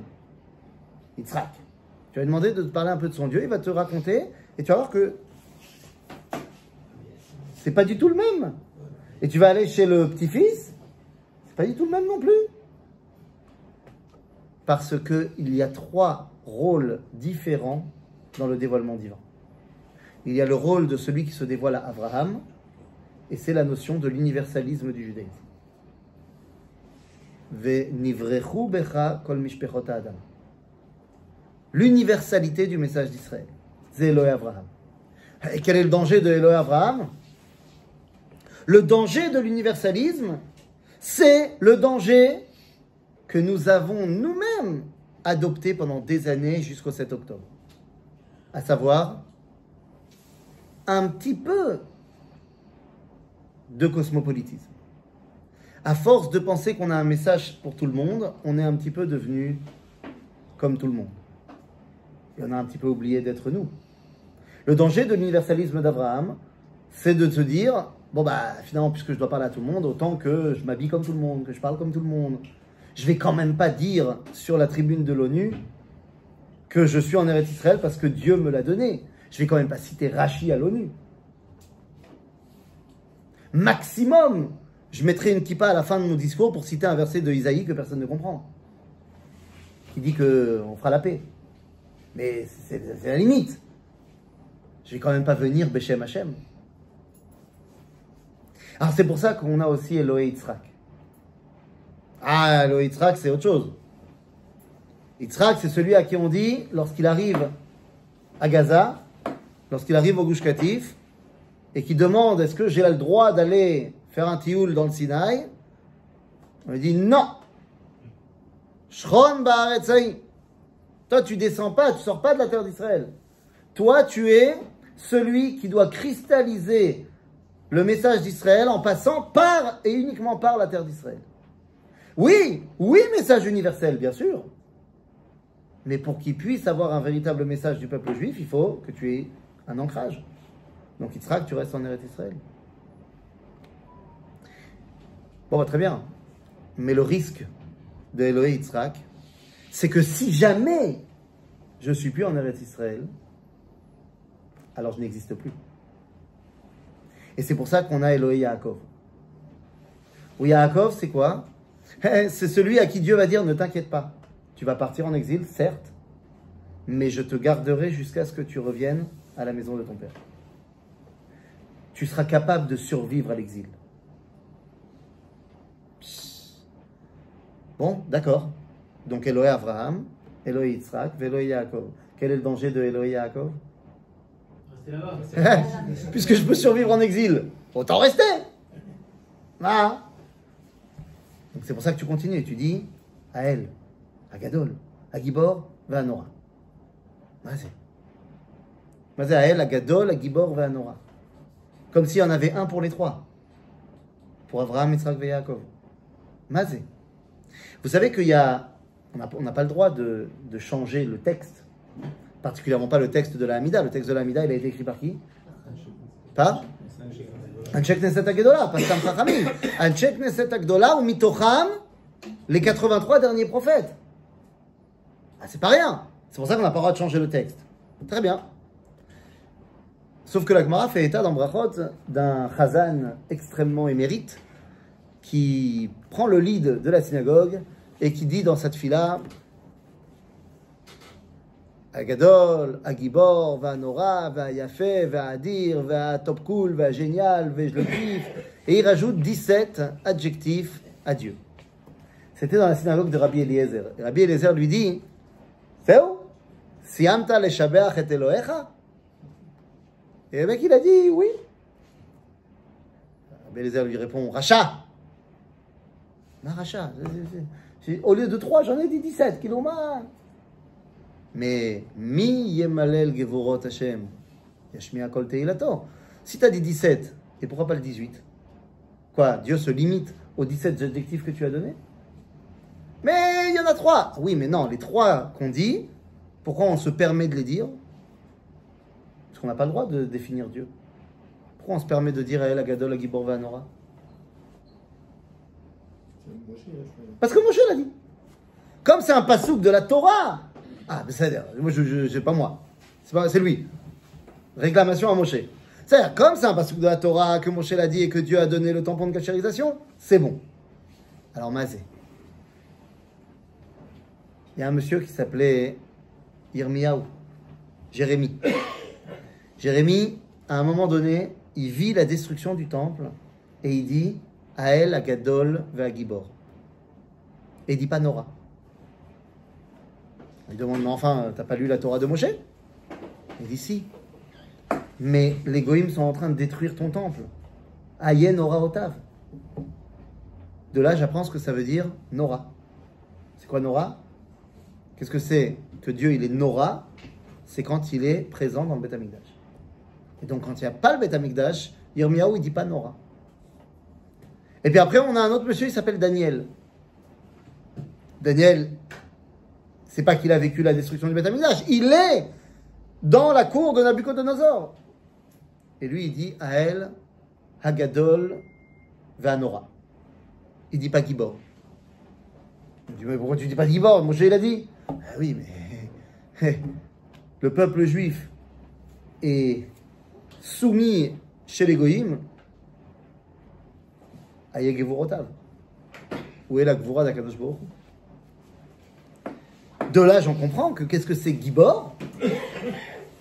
Yitzhak. Tu vas lui demander de te parler un peu de son Dieu, il va te raconter et tu vas voir que c'est pas du tout le même. Et tu vas aller chez le petit-fils, c'est pas du tout le même non plus. Parce qu'il y a 3 rôles différents dans le dévoilement divin. Il y a le rôle de celui qui se dévoile à Abraham, et c'est la notion de l'universalisme du judaïsme. Ve'nivrechu becha kol mishpechot ha'adam. L'universalité du message d'Israël. C'est Elohé Abraham. Et quel est le danger de Elohé Abraham? Le danger de l'universalisme, c'est le danger que nous avons nous-mêmes adopté pendant des années jusqu'au 7 octobre. À savoir, un petit peu de cosmopolitisme. À force de penser qu'on a un message pour tout le monde, on est un petit peu devenu comme tout le monde. Et on a un petit peu oublié d'être nous. Le danger de l'universalisme d'Abraham, c'est de te dire, bon bah finalement, puisque je dois parler à tout le monde, autant que je m'habille comme tout le monde, que je parle comme tout le monde. Je vais quand même pas dire sur la tribune de l'ONU que je suis en Eretz Israël parce que Dieu me l'a donné. Je vais quand même pas citer Rachi à l'ONU. Maximum, je mettrai une kippa à la fin de mon discours pour citer un verset de Isaïe que personne ne comprend. Qui dit qu'on fera la paix. Mais c'est la limite. Je vais quand même pas venir Beshem Hashem. Alors c'est pour ça qu'on a aussi Elohé Yitzhak. Ah, Elohé Yitzhak, c'est autre chose. Yitzhak, c'est celui à qui on dit, lorsqu'il arrive à Gaza, lorsqu'il arrive au Gush Katif, et qui demande, est-ce que j'ai le droit d'aller faire un tioul dans le Sinaï? On lui dit, non. Shron ba'aretzaï. Toi, tu descends pas, tu sors pas de la terre d'Israël. Toi, tu es celui qui doit cristalliser le message d'Israël en passant par et uniquement par la terre d'Israël. Oui, message universel, bien sûr. Mais pour qu'il puisse avoir un véritable message du peuple juif, il faut que tu aies un ancrage. Donc Yitzhak, tu restes en Eretz Israël. Bon, bah, très bien. Mais le risque de Elohé Yitzhak, c'est que si jamais je ne suis plus en Eretz Israël, alors je n'existe plus. Et c'est pour ça qu'on a Elohé Yaakov. Ou Yaakov, c'est quoi? C'est celui à qui Dieu va dire, ne t'inquiète pas. Tu vas partir en exil, certes, mais je te garderai jusqu'à ce que tu reviennes à la maison de ton père. Tu seras capable de survivre à l'exil. Bon, d'accord. Donc Elohé Avraham, Elohé Yitzhak, Elohé Yaakov. Quel est le danger de Elohé Yaakov? Restez là-bas. Puisque je peux survivre en exil, autant rester. Ah. Donc c'est pour ça que tu continues et tu dis à elle, à Gadol, à Gibor, va à Nora. Vas-y. À elle, à Gadol, à Gibor, va à Nora. Comme s'il y en avait un pour les 3. Pour Avraham, Yitzhak et Yaakov. Mazé. Vous savez qu'il y a... On n'a pas le droit de changer le texte. Particulièrement pas le texte de la Hamida. Le texte de la Hamida, il a été écrit par qui? Par Anshek Knesset Agdola, pas Stam Chachamim. Anshek Knesset Agdola ou Mitocham, les 83 derniers prophètes. Ah, c'est pas rien. C'est pour ça qu'on n'a pas le droit de changer le texte. Très bien. Sauf que la Gemara fait état dans Brachot d'un chazan extrêmement émérite qui prend le lead de la synagogue et qui dit dans cette fila Agadol, Agibor, Vanora, Vayafe, Vadir, Vatopkul, Vagénial, Vejletif. Et il rajoute 17 adjectifs à Dieu. C'était dans la synagogue de Rabbi Eliezer. Et Rabbi Eliezer lui dit Feo, Siamta le Shabeach et Elohecha. Et le mec il a dit oui. Rabbi Eliezer lui répond Racha. Ma Racha. Au lieu de 3, j'en ai dit 17. Kiloma. Mais mi yemalel gevorot Hashem yashmi'a kol teilato. Si tu as dit 17, et pourquoi pas le 18? Quoi, Dieu se limite aux 17 adjectifs que tu as donnés? Mais il y en a 3. Oui, mais non, les 3 qu'on dit, pourquoi on se permet de les dire? Parce qu'on n'a pas le droit de définir Dieu. Pourquoi on se permet de dire à El Agadol, Agibor, Vanora? Parce que Moshe l'a dit. Comme c'est un pasouk de la Torah. Ah, c'est-à-dire, moi, je pas moi. C'est lui. Réclamation à Moshe. C'est-à-dire, comme c'est un pasouk de la Torah, que Moshe l'a dit et que Dieu a donné le tampon de cachérisation, c'est bon. Alors, Mazé. Il y a un monsieur qui s'appelait Yirmiyahu, Jérémie. Jérémie, à un moment donné, il vit la destruction du temple et il dit Ael, Agadol, Ve'agibor. Et il dit pas Nora. Il demande, mais enfin, t'as pas lu la Torah de Moshe? Il dit si. Mais les goïms sont en train de détruire ton temple. Ayen Nora Otav. De là, j'apprends ce que ça veut dire Nora. C'est quoi Nora? Qu'est-ce que c'est que Dieu, il est Nora? C'est quand il est présent dans le Beth Amikdash. Et donc, quand il n'y a pas le Beth Amikdash, Yirmiyahu, il dit pas Nora. Et puis après, on a un autre monsieur, il s'appelle Daniel. Daniel, c'est pas qu'il a vécu la destruction du Beth Amikdash, il est dans la cour de Nabucodonosor. Et lui, il dit Ael, Hagadol, Ve'anora. Il dit pas Gibor. Il dit, mais pourquoi tu dis pas Gibor? Moshe, il a dit. Ah oui, mais le peuple juif est soumis chez les goïms à Yegevurotav. Où est la Gvura d'Akadosh Baruch Hu? De là, j'en comprends que qu'est-ce que c'est Gibor?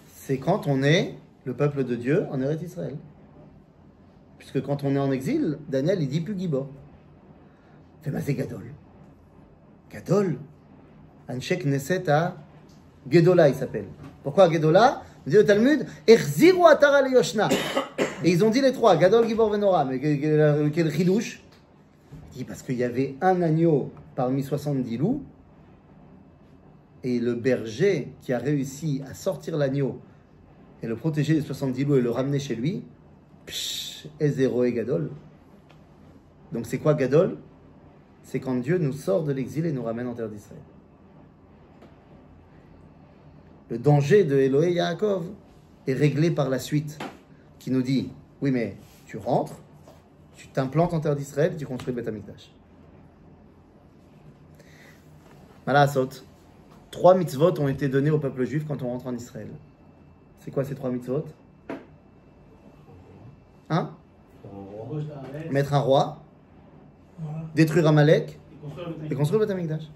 C'est quand on est le peuple de Dieu en Eretz Israël. Puisque quand on est en exil, Daniel, il dit plus Gibor. Fait bah c'est Gadol. Gadol. Anshek Knesset à Gedola, il s'appelle. Pourquoi Gedola? Il dit au Talmud, Echziru atara le Yoshna. Et ils ont dit les 3, Gadol, Gibor, Venora. Mais quel chidouche? Il dit parce qu'il y avait un agneau parmi 70 loups. Et le berger qui a réussi à sortir l'agneau et le protéger des 70 loups et le ramener chez lui, Ezero et Gadol. Donc c'est quoi Gadol? C'est quand Dieu nous sort de l'exil et nous ramène en terre d'Israël. Le danger de Elohé Yaakov est réglé par la suite, qui nous dit, oui mais tu rentres, tu t'implantes en terre d'Israël, tu construis le Beth Amikdash. Malasot. 3 mitzvot ont été donnés au peuple juif quand on rentre en Israël. C'est quoi ces 3 mitzvot? Hein? Mettre un roi, détruire Amalek et construire le Beth Amikdash.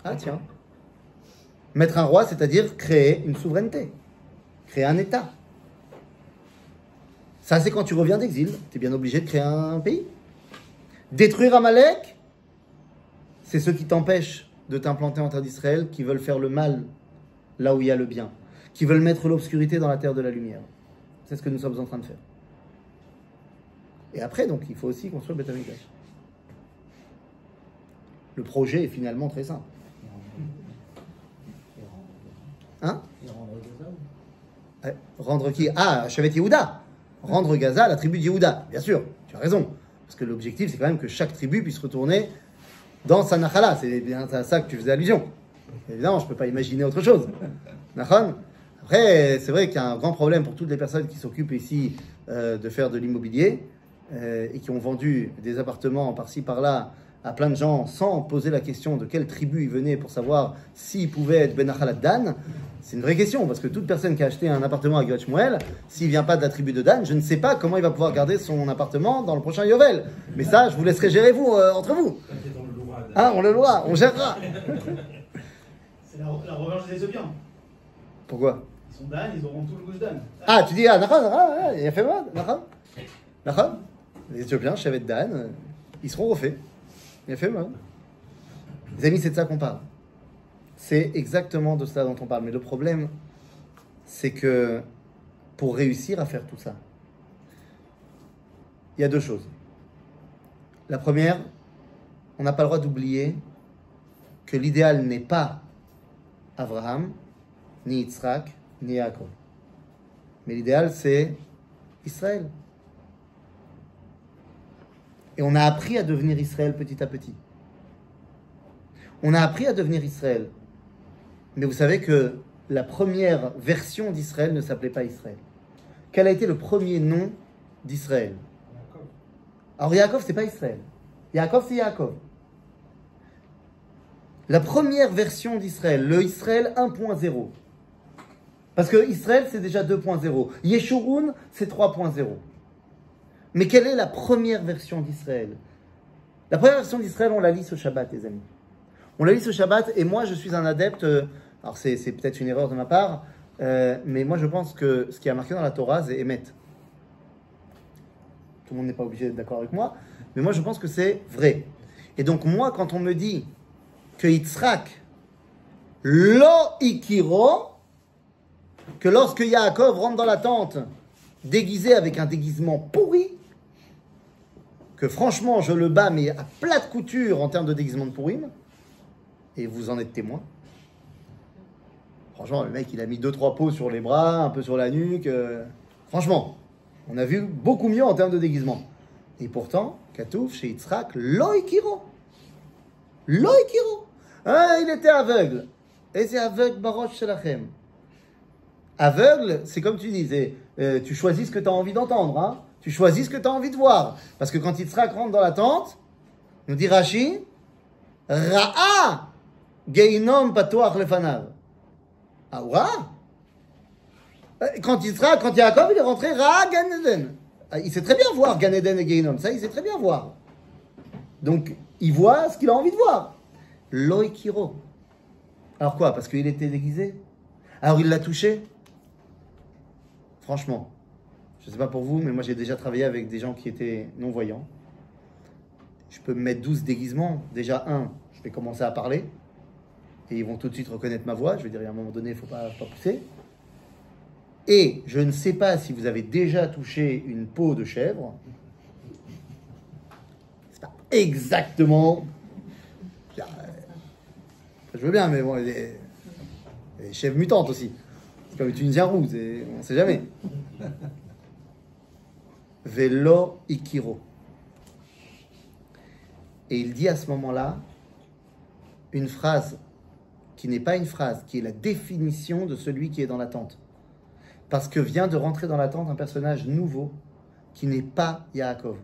Ah tiens. Mettre un roi, c'est-à-dire créer une souveraineté, créer un État. Ça, c'est quand tu reviens d'exil. Tu es bien obligé de créer un pays. Détruire Amalek, c'est ceux qui t'empêchent de t'implanter en terre d'Israël, qui veulent faire le mal là où il y a le bien, qui veulent mettre l'obscurité dans la terre de la lumière. C'est ce que nous sommes en train de faire. Et après, donc, il faut aussi construire le Beth Amikdash. Le projet est finalement très simple. Hein? Rendre qui? Ah, Shevet Yehuda. Rendre Gaza à la tribu de Yehuda. Bien sûr, tu as raison. Parce que l'objectif, c'est quand même que chaque tribu puisse retourner dans sa Nachala. C'est bien à ça que tu faisais allusion. Évidemment, je ne peux pas imaginer autre chose. Après, c'est vrai qu'il y a un grand problème pour toutes les personnes qui s'occupent ici de faire de l'immobilier. et qui ont vendu des appartements par-ci par-là à plein de gens sans poser la question de quelle tribu ils venaient pour savoir s'ils pouvaient être Ben Achalat Dan, c'est une vraie question parce que toute personne qui a acheté un appartement à Givat Shmuel, s'il vient pas de la tribu de Dan, je ne sais pas comment il va pouvoir garder son appartement dans le prochain Yovel. Mais ça, je vous laisserai gérer vous entre vous. Ah, on le louera, on gérera. C'est la revanche des Éthiopiens. Pourquoi? Ils sont Dan, ils auront tout le gouche Dan. Ah, tu dis, ah, il a fait mal, Nachon. Les Éthiopiens, Shevet Dan, ils seront refaits. Il a fait mal. Les amis, c'est de ça qu'on parle. C'est exactement de cela dont on parle. Mais le problème, c'est que pour réussir à faire tout ça, il y a deux choses. La première, on n'a pas le droit d'oublier que l'idéal n'est pas Abraham, ni Yitzhak, ni Yaakov. Mais l'idéal, c'est Israël. Et on a appris à devenir Israël petit à petit. On a appris à devenir Israël. Mais vous savez que la première version d'Israël ne s'appelait pas Israël. Quel a été le premier nom d'Israël? Alors Yaakov, c'est pas Israël. Yaakov, c'est Yaakov. La première version d'Israël, le Israël 1.0. Parce que Israël, c'est déjà 2.0. Yeshurun, c'est 3.0. Mais quelle est la première version d'Israël? La première version d'Israël, on la lit ce Shabbat, les amis. On la lit ce Shabbat, et moi, je suis un adepte, alors c'est peut-être une erreur de ma part, mais moi, je pense que ce qui a marqué dans la Torah, c'est Emet. Tout le monde n'est pas obligé d'être d'accord avec moi, mais moi, je pense que c'est vrai. Et donc, moi, quand on me dit que Yitzhak, lo ikiro, que lorsque Yaakov rentre dans la tente, déguisé avec un déguisement pourri, que franchement je le bats mais à plate couture en termes de déguisement de Pourim, et vous en êtes témoin. Franchement, le mec il a mis 2-3 peaux sur les bras, un peu sur la nuque. Franchement, on a vu beaucoup mieux en termes de déguisement. Et pourtant, Katouf chez Yitzhak, lo ikiro. Lo ikiro. Ah, il était aveugle. Et c'est aveugle baroche shelachem. Aveugle, c'est comme tu disais, tu choisis ce que tu as envie d'entendre, hein. Tu choisis ce que tu as envie de voir. Parce que quand Yitzhak rentre dans la tente, nous dit Rashi, Ra'a Geinom Patoach Lefanav. Ah, Ra'a. Quand Yaakov il est rentré, Ra'a Gan Eden. Il sait très bien voir Gan Eden et Geinom. Ça, il sait très bien voir. Donc, il voit ce qu'il a envie de voir. Loikiro. Alors quoi? Parce qu'il était déguisé? Alors il l'a touché? Franchement, je ne sais pas pour vous, mais moi j'ai déjà travaillé avec des gens qui étaient non-voyants. Je peux me mettre 12 déguisements. Déjà, je vais commencer à parler. Et ils vont tout de suite reconnaître ma voix. Je veux dire, à un moment donné, il ne faut pas pousser. Et je ne sais pas si vous avez déjà touché une peau de chèvre. C'est pas exactement... Je veux bien, mais bon, les chèvres mutantes aussi. C'est comme les Tunisiens roux, on ne sait jamais. Velo ikiro. Et il dit à ce moment-là une phrase qui n'est pas une phrase, qui est la définition de celui qui est dans la tente. Parce que vient de rentrer dans la tente un personnage nouveau qui n'est pas Yaakov.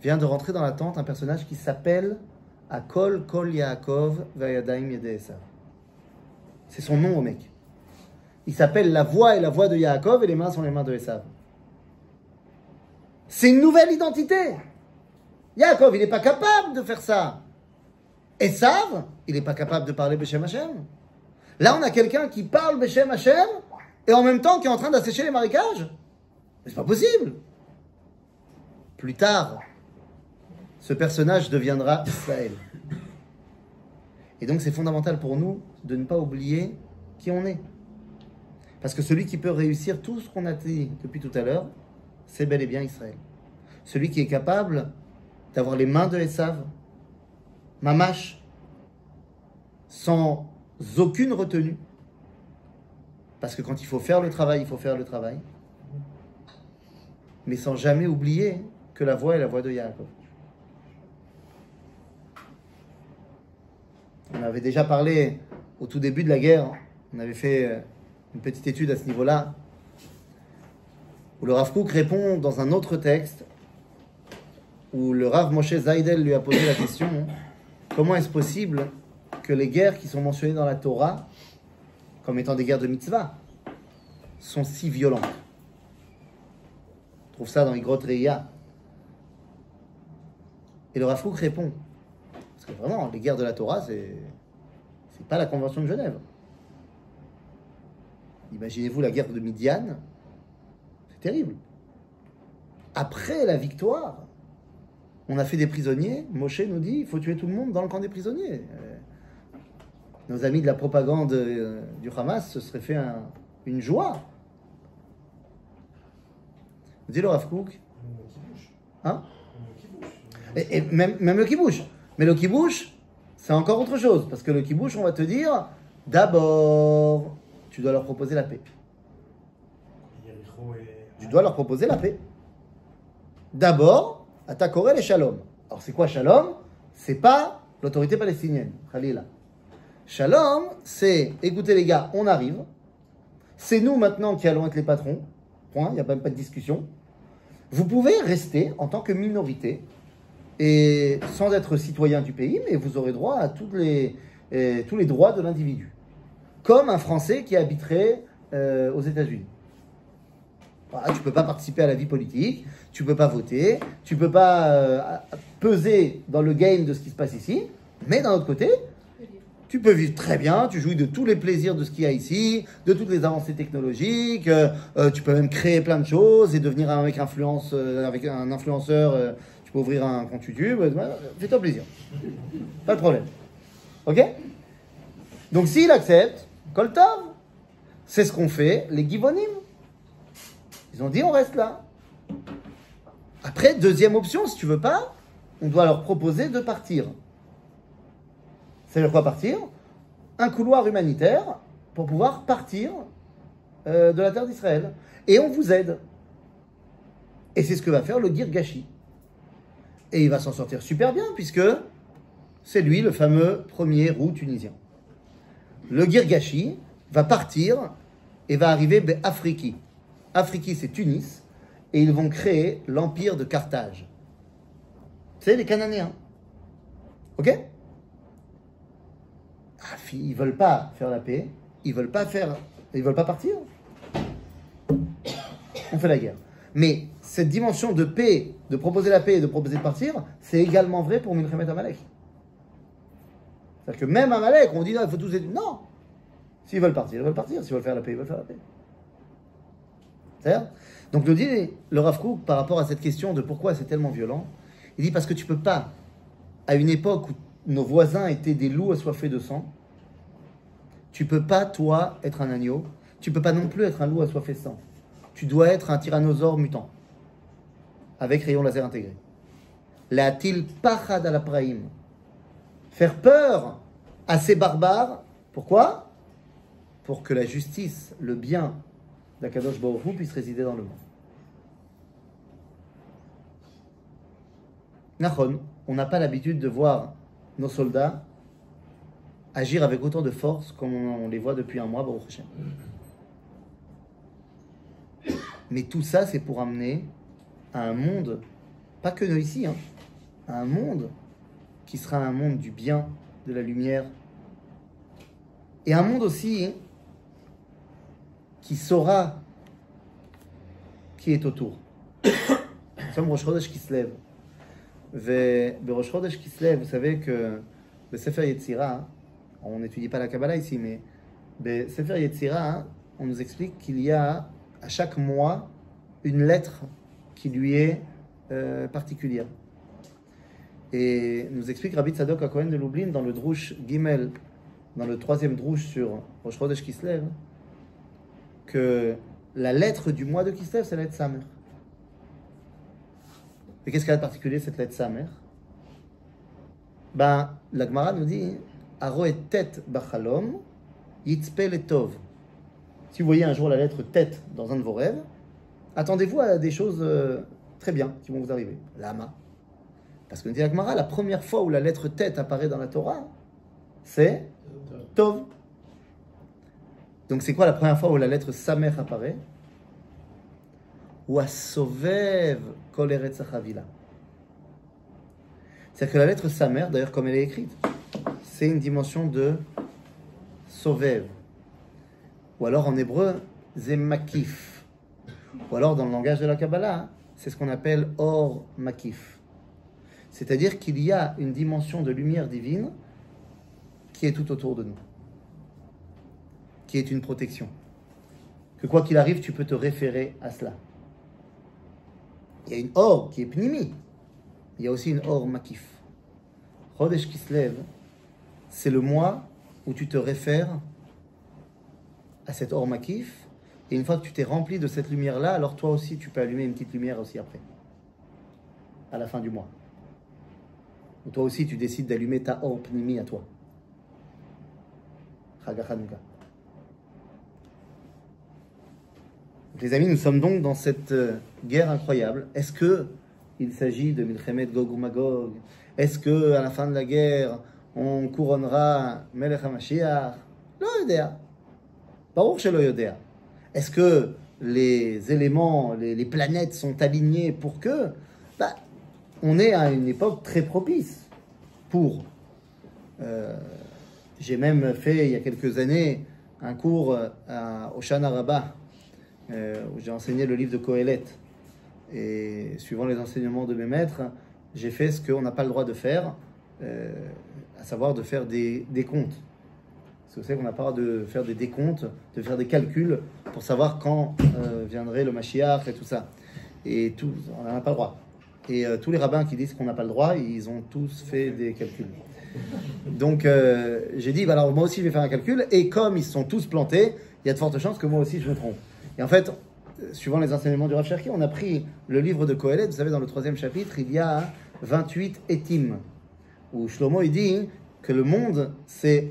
Vient de rentrer dans la tente un personnage qui s'appelle Akol Kol Yaakov Vayadaim Yede Esav. C'est son nom au mec. Il s'appelle la voix et la voix de Yaakov et les mains sont les mains de Esav. C'est une nouvelle identité. Yaakov, il n'est pas capable de faire ça. Esav, il n'est pas capable de parler Beshem Hashem. Là, on a quelqu'un qui parle Beshem Hashem et en même temps qui est en train d'assécher les marécages. Mais c'est pas possible. Plus tard, ce personnage deviendra Israël. Et donc, c'est fondamental pour nous de ne pas oublier qui on est. Parce que celui qui peut réussir tout ce qu'on a dit depuis tout à l'heure, c'est bel et bien Israël. Celui qui est capable d'avoir les mains de Esav, mamash, sans aucune retenue. Parce que quand il faut faire le travail, il faut faire le travail. Mais sans jamais oublier que la voix est la voix de Yaakov. On avait déjà parlé au tout début de la guerre, on avait fait une petite étude à ce niveau-là, où le Rav Kook répond dans un autre texte où le Rav Moshe Zaydel lui a posé la question, comment est-ce possible que les guerres qui sont mentionnées dans la Torah, comme étant des guerres de mitzvah, sont si violentes? On trouve ça dans Igrot Reya. Et le Rav Kook répond, parce que vraiment, les guerres de la Torah, c'est pas la Convention de Genève. Imaginez-vous la guerre de Midian, c'est terrible. Après la victoire, on a fait des prisonniers. Moshe nous dit, il faut tuer tout le monde dans le camp des prisonniers. Nos amis de la propagande du Hamas se seraient fait une joie. Dit le Rav Kook. Hein? Et même le kibouch. Mais le kibouch, c'est encore autre chose. Parce que le kibouch, on va te dire, d'abord, tu dois leur proposer la paix. Tu dois leur proposer la paix. D'abord, attaquer les shalom. Alors c'est quoi shalom? C'est pas l'autorité palestinienne. Khalila. Shalom, c'est, écoutez les gars, on arrive. C'est nous maintenant qui allons être les patrons. Point, il n'y a même pas de discussion. Vous pouvez rester en tant que minorité et sans être citoyen du pays, mais vous aurez droit à tous les droits de l'individu. Comme un Français qui habiterait aux États-Unis. Voilà, tu ne peux pas participer à la vie politique, tu ne peux pas voter, tu ne peux pas peser dans le game de ce qui se passe ici, mais d'un autre côté, tu peux vivre très bien, tu jouis de tous les plaisirs de ce qu'il y a ici, de toutes les avancées technologiques, tu peux même créer plein de choses et devenir un mec avec un influenceur, tu peux ouvrir un compte YouTube, fais-toi plaisir. Pas de problème. Ok? Donc s'il accepte, Kol Tov, c'est ce qu'ont fait les Givonim. Ils ont dit on reste là. Après, deuxième option, si tu veux pas, on doit leur proposer de partir. Ça veut dire quoi partir? Un couloir humanitaire pour pouvoir partir de la terre d'Israël. Et on vous aide. Et c'est ce que va faire le Girgashi. Et il va s'en sortir super bien puisque c'est lui le fameux premier roux tunisien. Le Girgashi va partir et va arriver à Afriki. Afriki, c'est Tunis. Et ils vont créer l'empire de Carthage. C'est les Cananéens. Ok? Ils veulent pas faire la paix. Ils veulent pas partir. On fait la guerre. Mais cette dimension de paix, de proposer la paix et de proposer de partir, c'est également vrai pour Milchemet Amalek. C'est-à-dire que même Amalek, on dit non, il faut tous aider. Non! S'ils veulent partir, ils veulent partir. S'ils veulent faire la paix, ils veulent faire la paix. C'est-à-dire? Donc nous dit le Rav Kook par rapport à cette question de pourquoi c'est tellement violent, il dit parce que tu peux pas, à une époque où nos voisins étaient des loups assoiffés de sang, tu peux pas, toi, être un agneau, tu peux pas non plus être un loup assoiffé de sang. Tu dois être un tyrannosaure mutant, avec rayon laser intégré. La-t-il pachad al praim, faire peur à ces barbares, pourquoi? Pour que la justice, le bien d'Akadosh Baruch Hu puisse résider dans le monde. Nachon, on n'a pas l'habitude de voir nos soldats agir avec autant de force comme on les voit depuis un mois, Baruch Hashem. Mais tout ça, c'est pour amener à un monde, pas que nous ici, à un monde qui sera un monde du bien, de la lumière, et un monde aussi qui saura qui est autour. Nous sommes Rosh Chodesh Kislev. Rosh Chodesh Kislev, vous savez que le Sefer Yetzira, on n'étudie pas la Kabbalah ici, mais le Sefer Yetzira, on nous explique qu'il y a à chaque mois une lettre qui lui est particulière. Et nous explique Rabbi Tzadok HaKohen de Lublin dans le Drush Gimel, dans le troisième Drush sur Rosh Chodesh Kislev, que la lettre du mois de Kislev, c'est la lettre Samer. Et qu'est-ce qu'elle a de particulier, cette lettre Samer? Ben, la Gemara nous dit Aro et tête bachalom, yitzpe letov. Si vous voyez un jour la lettre tête dans un de vos rêves, attendez-vous à des choses très bien qui vont vous arriver. Lama. Parce que nous dit la Gemara, la première fois où la lettre tête apparaît dans la Torah, c'est Tov. Donc c'est quoi la première fois où la lettre Samer apparaît? Ou Asovev kol eretz hachavila. C'est-à-dire que la lettre Samer, d'ailleurs comme elle est écrite, c'est une dimension de Sovev. Ou alors en hébreu, Zemakif. Ou alors dans le langage de la Kabbalah, c'est ce qu'on appelle Or Makif. C'est-à-dire qu'il y a une dimension de lumière divine qui est tout autour de nous, qui est une protection. Que quoi qu'il arrive, tu peux te référer à cela. Il y a une Or qui est Pnimi. Il y a aussi une Or Makif. Chodesh Kislev, c'est le mois où tu te réfères à cette Or Makif. Et une fois que tu t'es rempli de cette lumière-là, alors toi aussi, tu peux allumer une petite lumière aussi après, à la fin du mois. Ou toi aussi, tu décides d'allumer ta Or Pnimi à toi. Chag HaChanouka. Les amis, nous sommes donc dans cette guerre incroyable. Est-ce que il s'agit de Milchemet Gog ou Magog? Est-ce que à la fin de la guerre, on couronnera Melech HaMashiach? Lo yodea. Baruch shelo yodea. Est-ce que les éléments, les planètes sont alignées pour que on est à une époque très propice pour. J'ai même fait il y a quelques années un cours à Oshana Rabbah où j'ai enseigné le livre de Kohelet. Et suivant les enseignements de mes maîtres, j'ai fait ce qu'on n'a pas le droit de faire, à savoir de faire des comptes. C'est aussi qu'on n'a pas le droit de faire des décomptes, de faire des calculs pour savoir quand viendrait le Mashiach et tout ça. Et tout, on n'en a pas le droit. Et tous les rabbins qui disent qu'on n'a pas le droit, ils ont tous fait des calculs. Donc j'ai dit, bah, alors moi aussi je vais faire un calcul, et comme ils se sont tous plantés, il y a de fortes chances que moi aussi je me trompe. Et en fait, suivant les enseignements du Rav Cherki, on a pris le livre de Kohelet. Vous savez, dans le 3e chapitre, il y a 28 étim, où Shlomo il dit que le monde c'est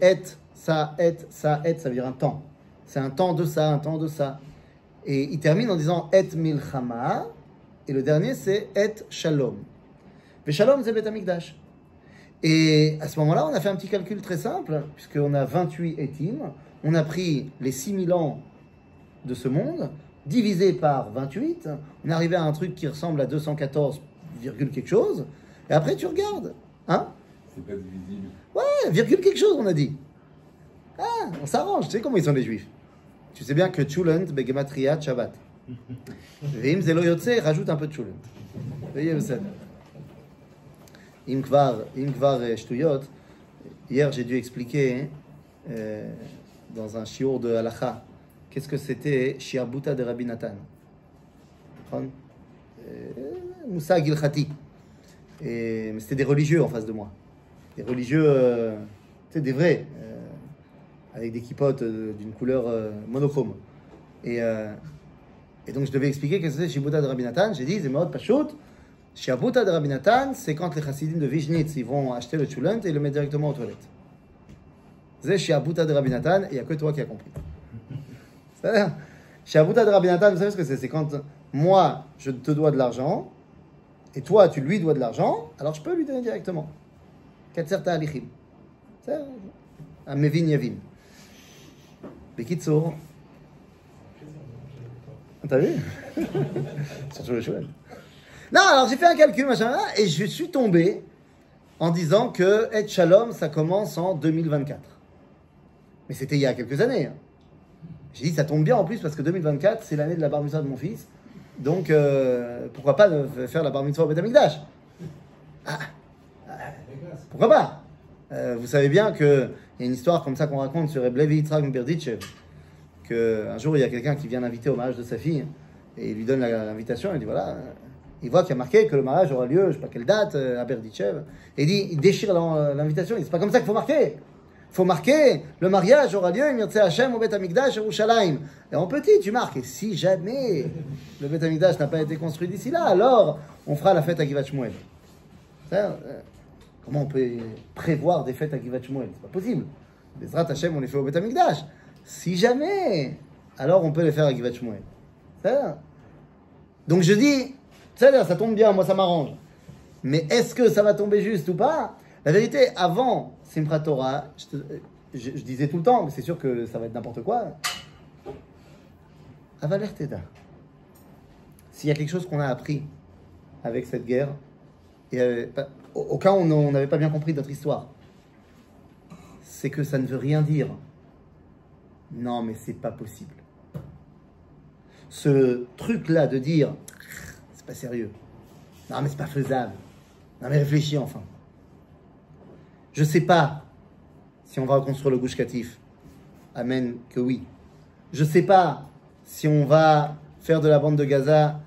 ça veut dire un temps. C'est un temps de ça, un temps de ça. Et il termine en disant et milchama, et le dernier c'est et shalom. Et shalom c'est Bet Hamikdash. Et à ce moment-là, on a fait un petit calcul très simple, puisqu'on a 28 étim, on a pris les 6000 ans de ce monde, divisé par 28, on est arrivé à un truc qui ressemble à 214, quelque chose, et après tu regardes, hein? C'est pas divisible. Ouais, virgule quelque chose, on a dit. Ah, on s'arrange, tu sais comment ils sont les juifs. Tu sais bien que Tchulent, Begematria, Shabbat. Vim Zelo Yotze, rajoute un peu de Tchulent. Voyez, vous savez. Im Kvar Shtuyot, hier j'ai dû expliquer dans un shiur de Halacha, qu'est-ce que c'était Shiabuta de Rabbi Nathan. Moussa Gilchati. Mais c'était des religieux en face de moi. Des religieux, tu sais, des vrais, avec des kippotes d'une couleur monochrome. Et donc je devais expliquer qu'est-ce que c'est Shiabuta de Rabbi Nathan. J'ai dit, c'est Maot Pashut. Shiabuta de Rabbi Nathan, c'est quand les chassidim de Vizhnitz, ils vont acheter le tchulent et le mettre directement aux toilettes. C'est Shiabuta de Rabbi Nathan, et il n'y a que toi qui as compris. C'est-à-dire, Shiabuta de Rabbi Nathan, vous savez ce que c'est? C'est quand moi, je te dois de l'argent, et toi, tu lui dois de l'argent, alors je peux lui donner directement. Katser ta'alichim. C'est un mevin yavin. Bekitsour. T'as vu? Surtout le chouette. Non, alors j'ai fait un calcul, machin, et je suis tombé en disant que Et Shalom, ça commence en 2024. Mais c'était il y a quelques années. Hein. J'ai dit, ça tombe bien en plus, parce que 2024, c'est l'année de la bar mitzvah de mon fils. Donc, pourquoi pas faire la bar mitzvah au Bet Hamikdash? Pourquoi pas? Vous savez bien qu'il y a une histoire comme ça qu'on raconte sur Reb Levi Yitzhak Berditchev, qu'un jour, il y a quelqu'un qui vient l'inviter au mariage de sa fille, et il lui donne l'invitation, il dit, voilà... Il voit qu'il y a marqué que le mariage aura lieu, je ne sais pas quelle date, à Berditchev. Et il déchire l'invitation. Il dit, c'est pas comme ça qu'il faut marquer. Il faut marquer, le mariage aura lieu, Mirtse Hashem, au Bet Hamikdash, à Yerushalayim. Et en petit, tu marques. Et si jamais le Bet Hamikdash n'a pas été construit d'ici là, alors on fera la fête à Givat Shmuel. Comment on peut prévoir des fêtes à Givat Shmuel? C'est pas possible. Les Zrat Hashem, on les fait au Bet Hamikdash. Si jamais, alors on peut les faire à Givat Shmuel. Donc je dis, ça tombe bien, moi ça m'arrange. Mais est-ce que ça va tomber juste ou pas? La vérité, avant Simchat Torah, je disais tout le temps, mais c'est sûr que ça va être n'importe quoi. Avaler Teda. S'il y a quelque chose qu'on a appris avec cette guerre, et, au cas où on n'avait pas bien compris notre histoire, c'est que ça ne veut rien dire. Non, mais c'est pas possible. Ce truc-là de dire, c'est pas sérieux. Non, mais c'est pas faisable. Non, mais réfléchis enfin. Je sais pas si on va reconstruire le Gush Katif. Amen, que oui. Je sais pas si on va faire de la bande de Gaza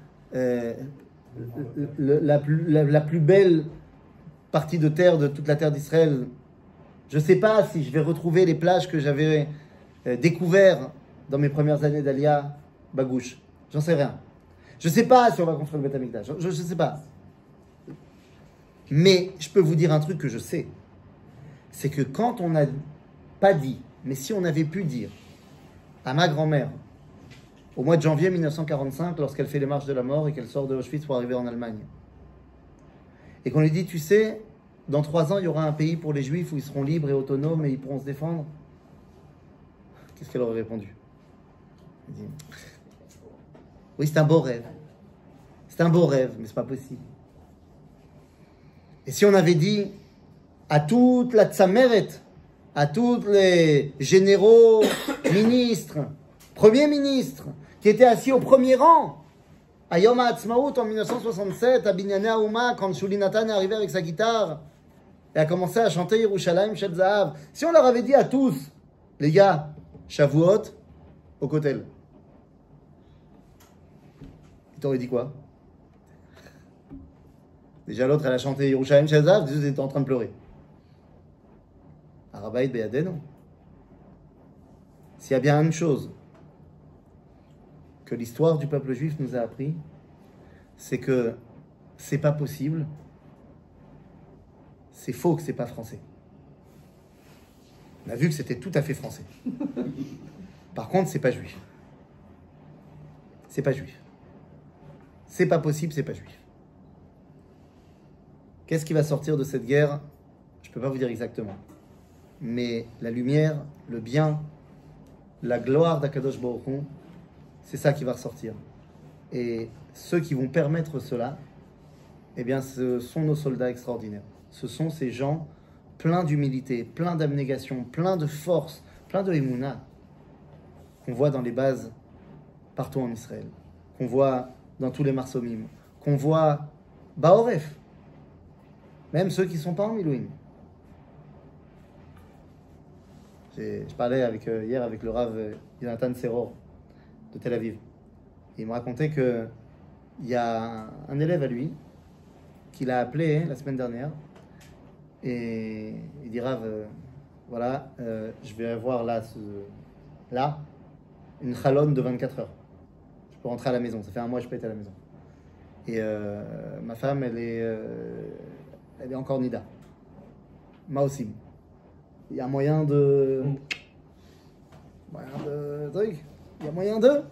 la plus belle partie de terre de toute la terre d'Israël. Je sais pas si je vais retrouver les plages que j'avais découvertes dans mes premières années d'Alia Bagouche. J'en sais rien. Je sais pas si on va construire le Beth Amikdash. Je sais pas. Mais je peux vous dire un truc que je sais. C'est que quand on n'a pas dit, mais si on avait pu dire à ma grand-mère, au mois de janvier 1945, lorsqu'elle fait les marches de la mort et qu'elle sort de Auschwitz pour arriver en Allemagne, et qu'on lui dit, tu sais, dans 3 ans, il y aura un pays pour les Juifs où ils seront libres et autonomes et ils pourront se défendre. Qu'est-ce qu'elle aurait répondu? Elle dit, oui, c'est un beau rêve. C'est un beau rêve, mais c'est pas possible. Et si on avait dit à toute la Tzameret, à tous les généraux, ministres, premiers ministres, qui étaient assis au premier rang, à Yom HaAtzmaut en 1967, à Binyané Haouma, quand Shuli Natan est arrivé avec sa guitare et a commencé à chanter Yerushalayim Shel Zahav. Si on leur avait dit à tous, les gars, Shavuot, au Kotel, ils t'auraient dit quoi? Déjà l'autre, elle a chanté Yerushalayim Shel Zahav, ils étaient en train de pleurer. Arabaït Beyadeno. S'il y a bien une chose que l'histoire du peuple juif nous a appris, c'est que c'est pas possible, c'est faux que c'est pas français. On a vu que c'était tout à fait français. Par contre, c'est pas juif. C'est pas juif. C'est pas possible, c'est pas juif. Qu'est-ce qui va sortir de cette guerre? Je peux pas vous dire exactement. Mais la lumière, le bien, la gloire d'Akadosh Baruch Hu, c'est ça qui va ressortir. Et ceux qui vont permettre cela, eh bien, ce sont nos soldats extraordinaires. Ce sont ces gens pleins d'humilité, pleins d'abnégation, pleins de force, pleins de émouna, qu'on voit dans les bases partout en Israël, qu'on voit dans tous les marsomim, qu'on voit Baoref, même ceux qui ne sont pas en Milouim. Je parlais hier avec le Rav Jonathan Seror de Tel Aviv. Il me racontait qu'il y a un élève à lui qu'il a appelé la semaine dernière et il dit Rav, voilà, je vais avoir là une chalonne de 24 heures. Je peux rentrer à la maison. Ça fait 1 mois que je peux être à la maison. Et ma femme, elle est encore nida. Moi aussi. Il y a moyen de truc. Il y a moyen de.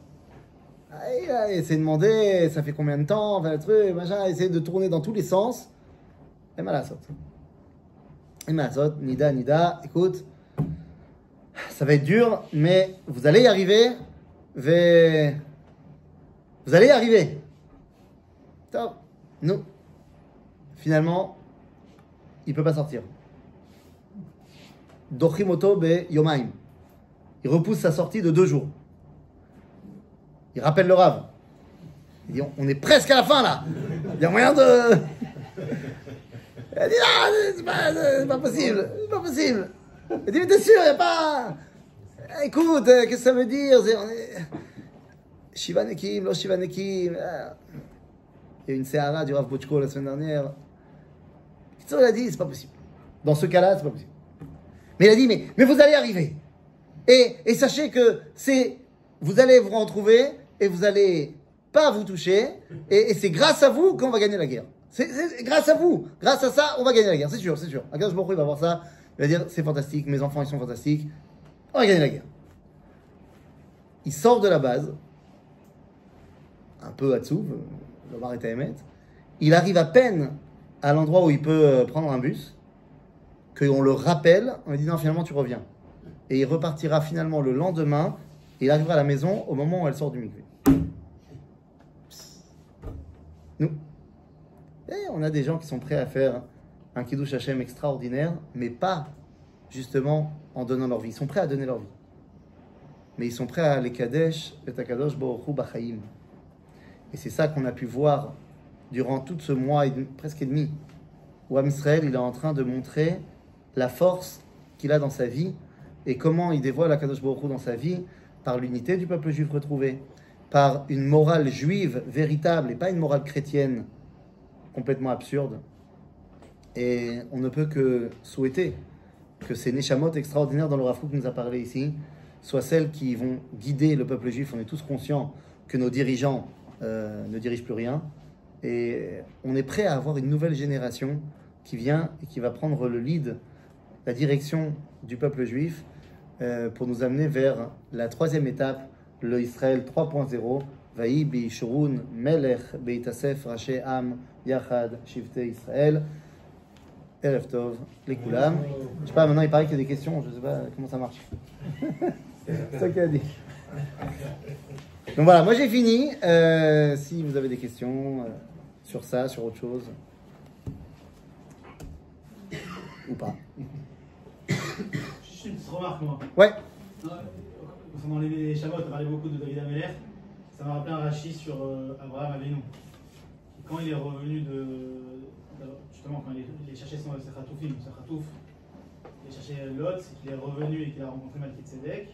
Essayer de demander, ça fait combien de temps, enfin, le truc, machin, essayer de tourner dans tous les sens. Et malasot. Nida, écoute, ça va être dur, mais vous allez y arriver. Vous allez y arriver. Top. Nous. Finalement, il ne peut pas sortir. Dochimoto be yomaim. Il repousse sa sortie de 2 jours. Il rappelle le Rav. Il dit, on est presque à la fin là. Il y a moyen de... Il dit, c'est pas possible. C'est pas possible. Il dit, mais t'es sûr, il n'y a pas... Écoute, qu'est-ce que ça veut dire? Shiva Nekim, lo Shiva Nekim. Il y a eu une Sehara du Rav Bochko la semaine dernière. Il a dit, c'est pas possible. Dans ce cas-là, c'est pas possible. Mais il a dit, mais vous allez arriver. Et sachez que vous allez vous retrouver et vous allez pas vous toucher. Et c'est grâce à vous qu'on va gagner la guerre. C'est grâce à vous. Grâce à ça, on va gagner la guerre. C'est sûr, c'est sûr. Akadosh Baruch Hu, il va voir ça. Il va dire, c'est fantastique. Mes enfants, ils sont fantastiques. On va gagner la guerre. Il sort de la base. Un peu Hatzouv. L'Omar et Tahemet. Il arrive à peine à l'endroit où il peut prendre un bus. Qu'on le rappelle, on lui dit non, finalement tu reviens. Et il repartira finalement le lendemain, et il arrivera à la maison au moment où elle sort du mikvé. Nous. Et on a des gens qui sont prêts à faire un Kiddush Hashem extraordinaire, mais pas justement en donnant leur vie. Ils sont prêts à donner leur vie. Mais ils sont prêts à les Kadesh, et Takadosh Baruch Hu B'chaim. Et c'est ça qu'on a pu voir durant tout ce mois presque et demi, où Am Israël il est en train de montrer la force qu'il a dans sa vie et comment il dévoile la Kadosh Baruch Hu dans sa vie par l'unité du peuple juif retrouvé, par une morale juive véritable et pas une morale chrétienne complètement absurde. Et on ne peut que souhaiter que ces Neshamot extraordinaires dont le Rav Kook nous a parlé ici soient celles qui vont guider le peuple juif. On est tous conscients que nos dirigeants ne dirigent plus rien. Et on est prêt à avoir une nouvelle génération qui vient et qui va prendre le lead, la direction du peuple juif pour nous amener vers la troisième étape, le Israël 3.0. Vaï bi-shurun melech beitasef raché am yachad shivte Israël. Erev Tov, les Koulam. Je sais pas, maintenant il paraît qu'il y a des questions, je sais pas comment ça marche. C'est ça qu'il a dit. Donc voilà, moi j'ai fini. Si vous avez des questions sur ça, sur autre chose, ou pas. Juste une petite remarque, moi. Ouais. Concernant les Shabbat, on a parlé beaucoup de David Ameler. Ça m'a rappelé un rachis sur Abraham Avinu. Quand il est revenu justement, quand il est cherché son Sechatoufim, il est cherché Lot, c'est qu'il est revenu et qu'il a rencontré Malkitzedek.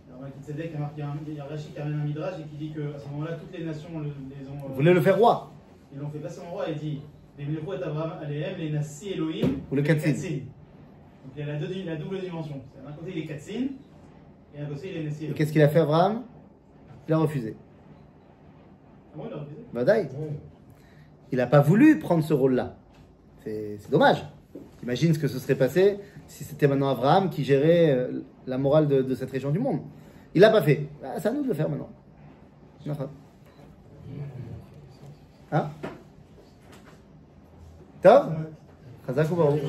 Alors Malkitzedek, il y a un rachis qui amène un midrash et qui dit qu'à ce moment-là, toutes les nations les ont. Vous voulez le faire roi? Ils l'ont fait passer en roi et dit les Melechot et Abraham Alehem, les Nassi Elohim, ou le Katzin. Donc il y a la double dimension. D'un côté, il est Katzin et d'un côté, il est Nassi Et Elohim. qu'est-ce qu'il a fait Abraham? Il a refusé. Ah bon, il a refusé? Badaï. Il n'a pas voulu prendre ce rôle-là. C'est dommage. Imagine ce que ce serait passé si c'était maintenant Abraham qui gérait la morale de cette région du monde. Il l'a pas fait. Ah, c'est à nous de le faire maintenant. Hein? Top? Chazak ou Baruch?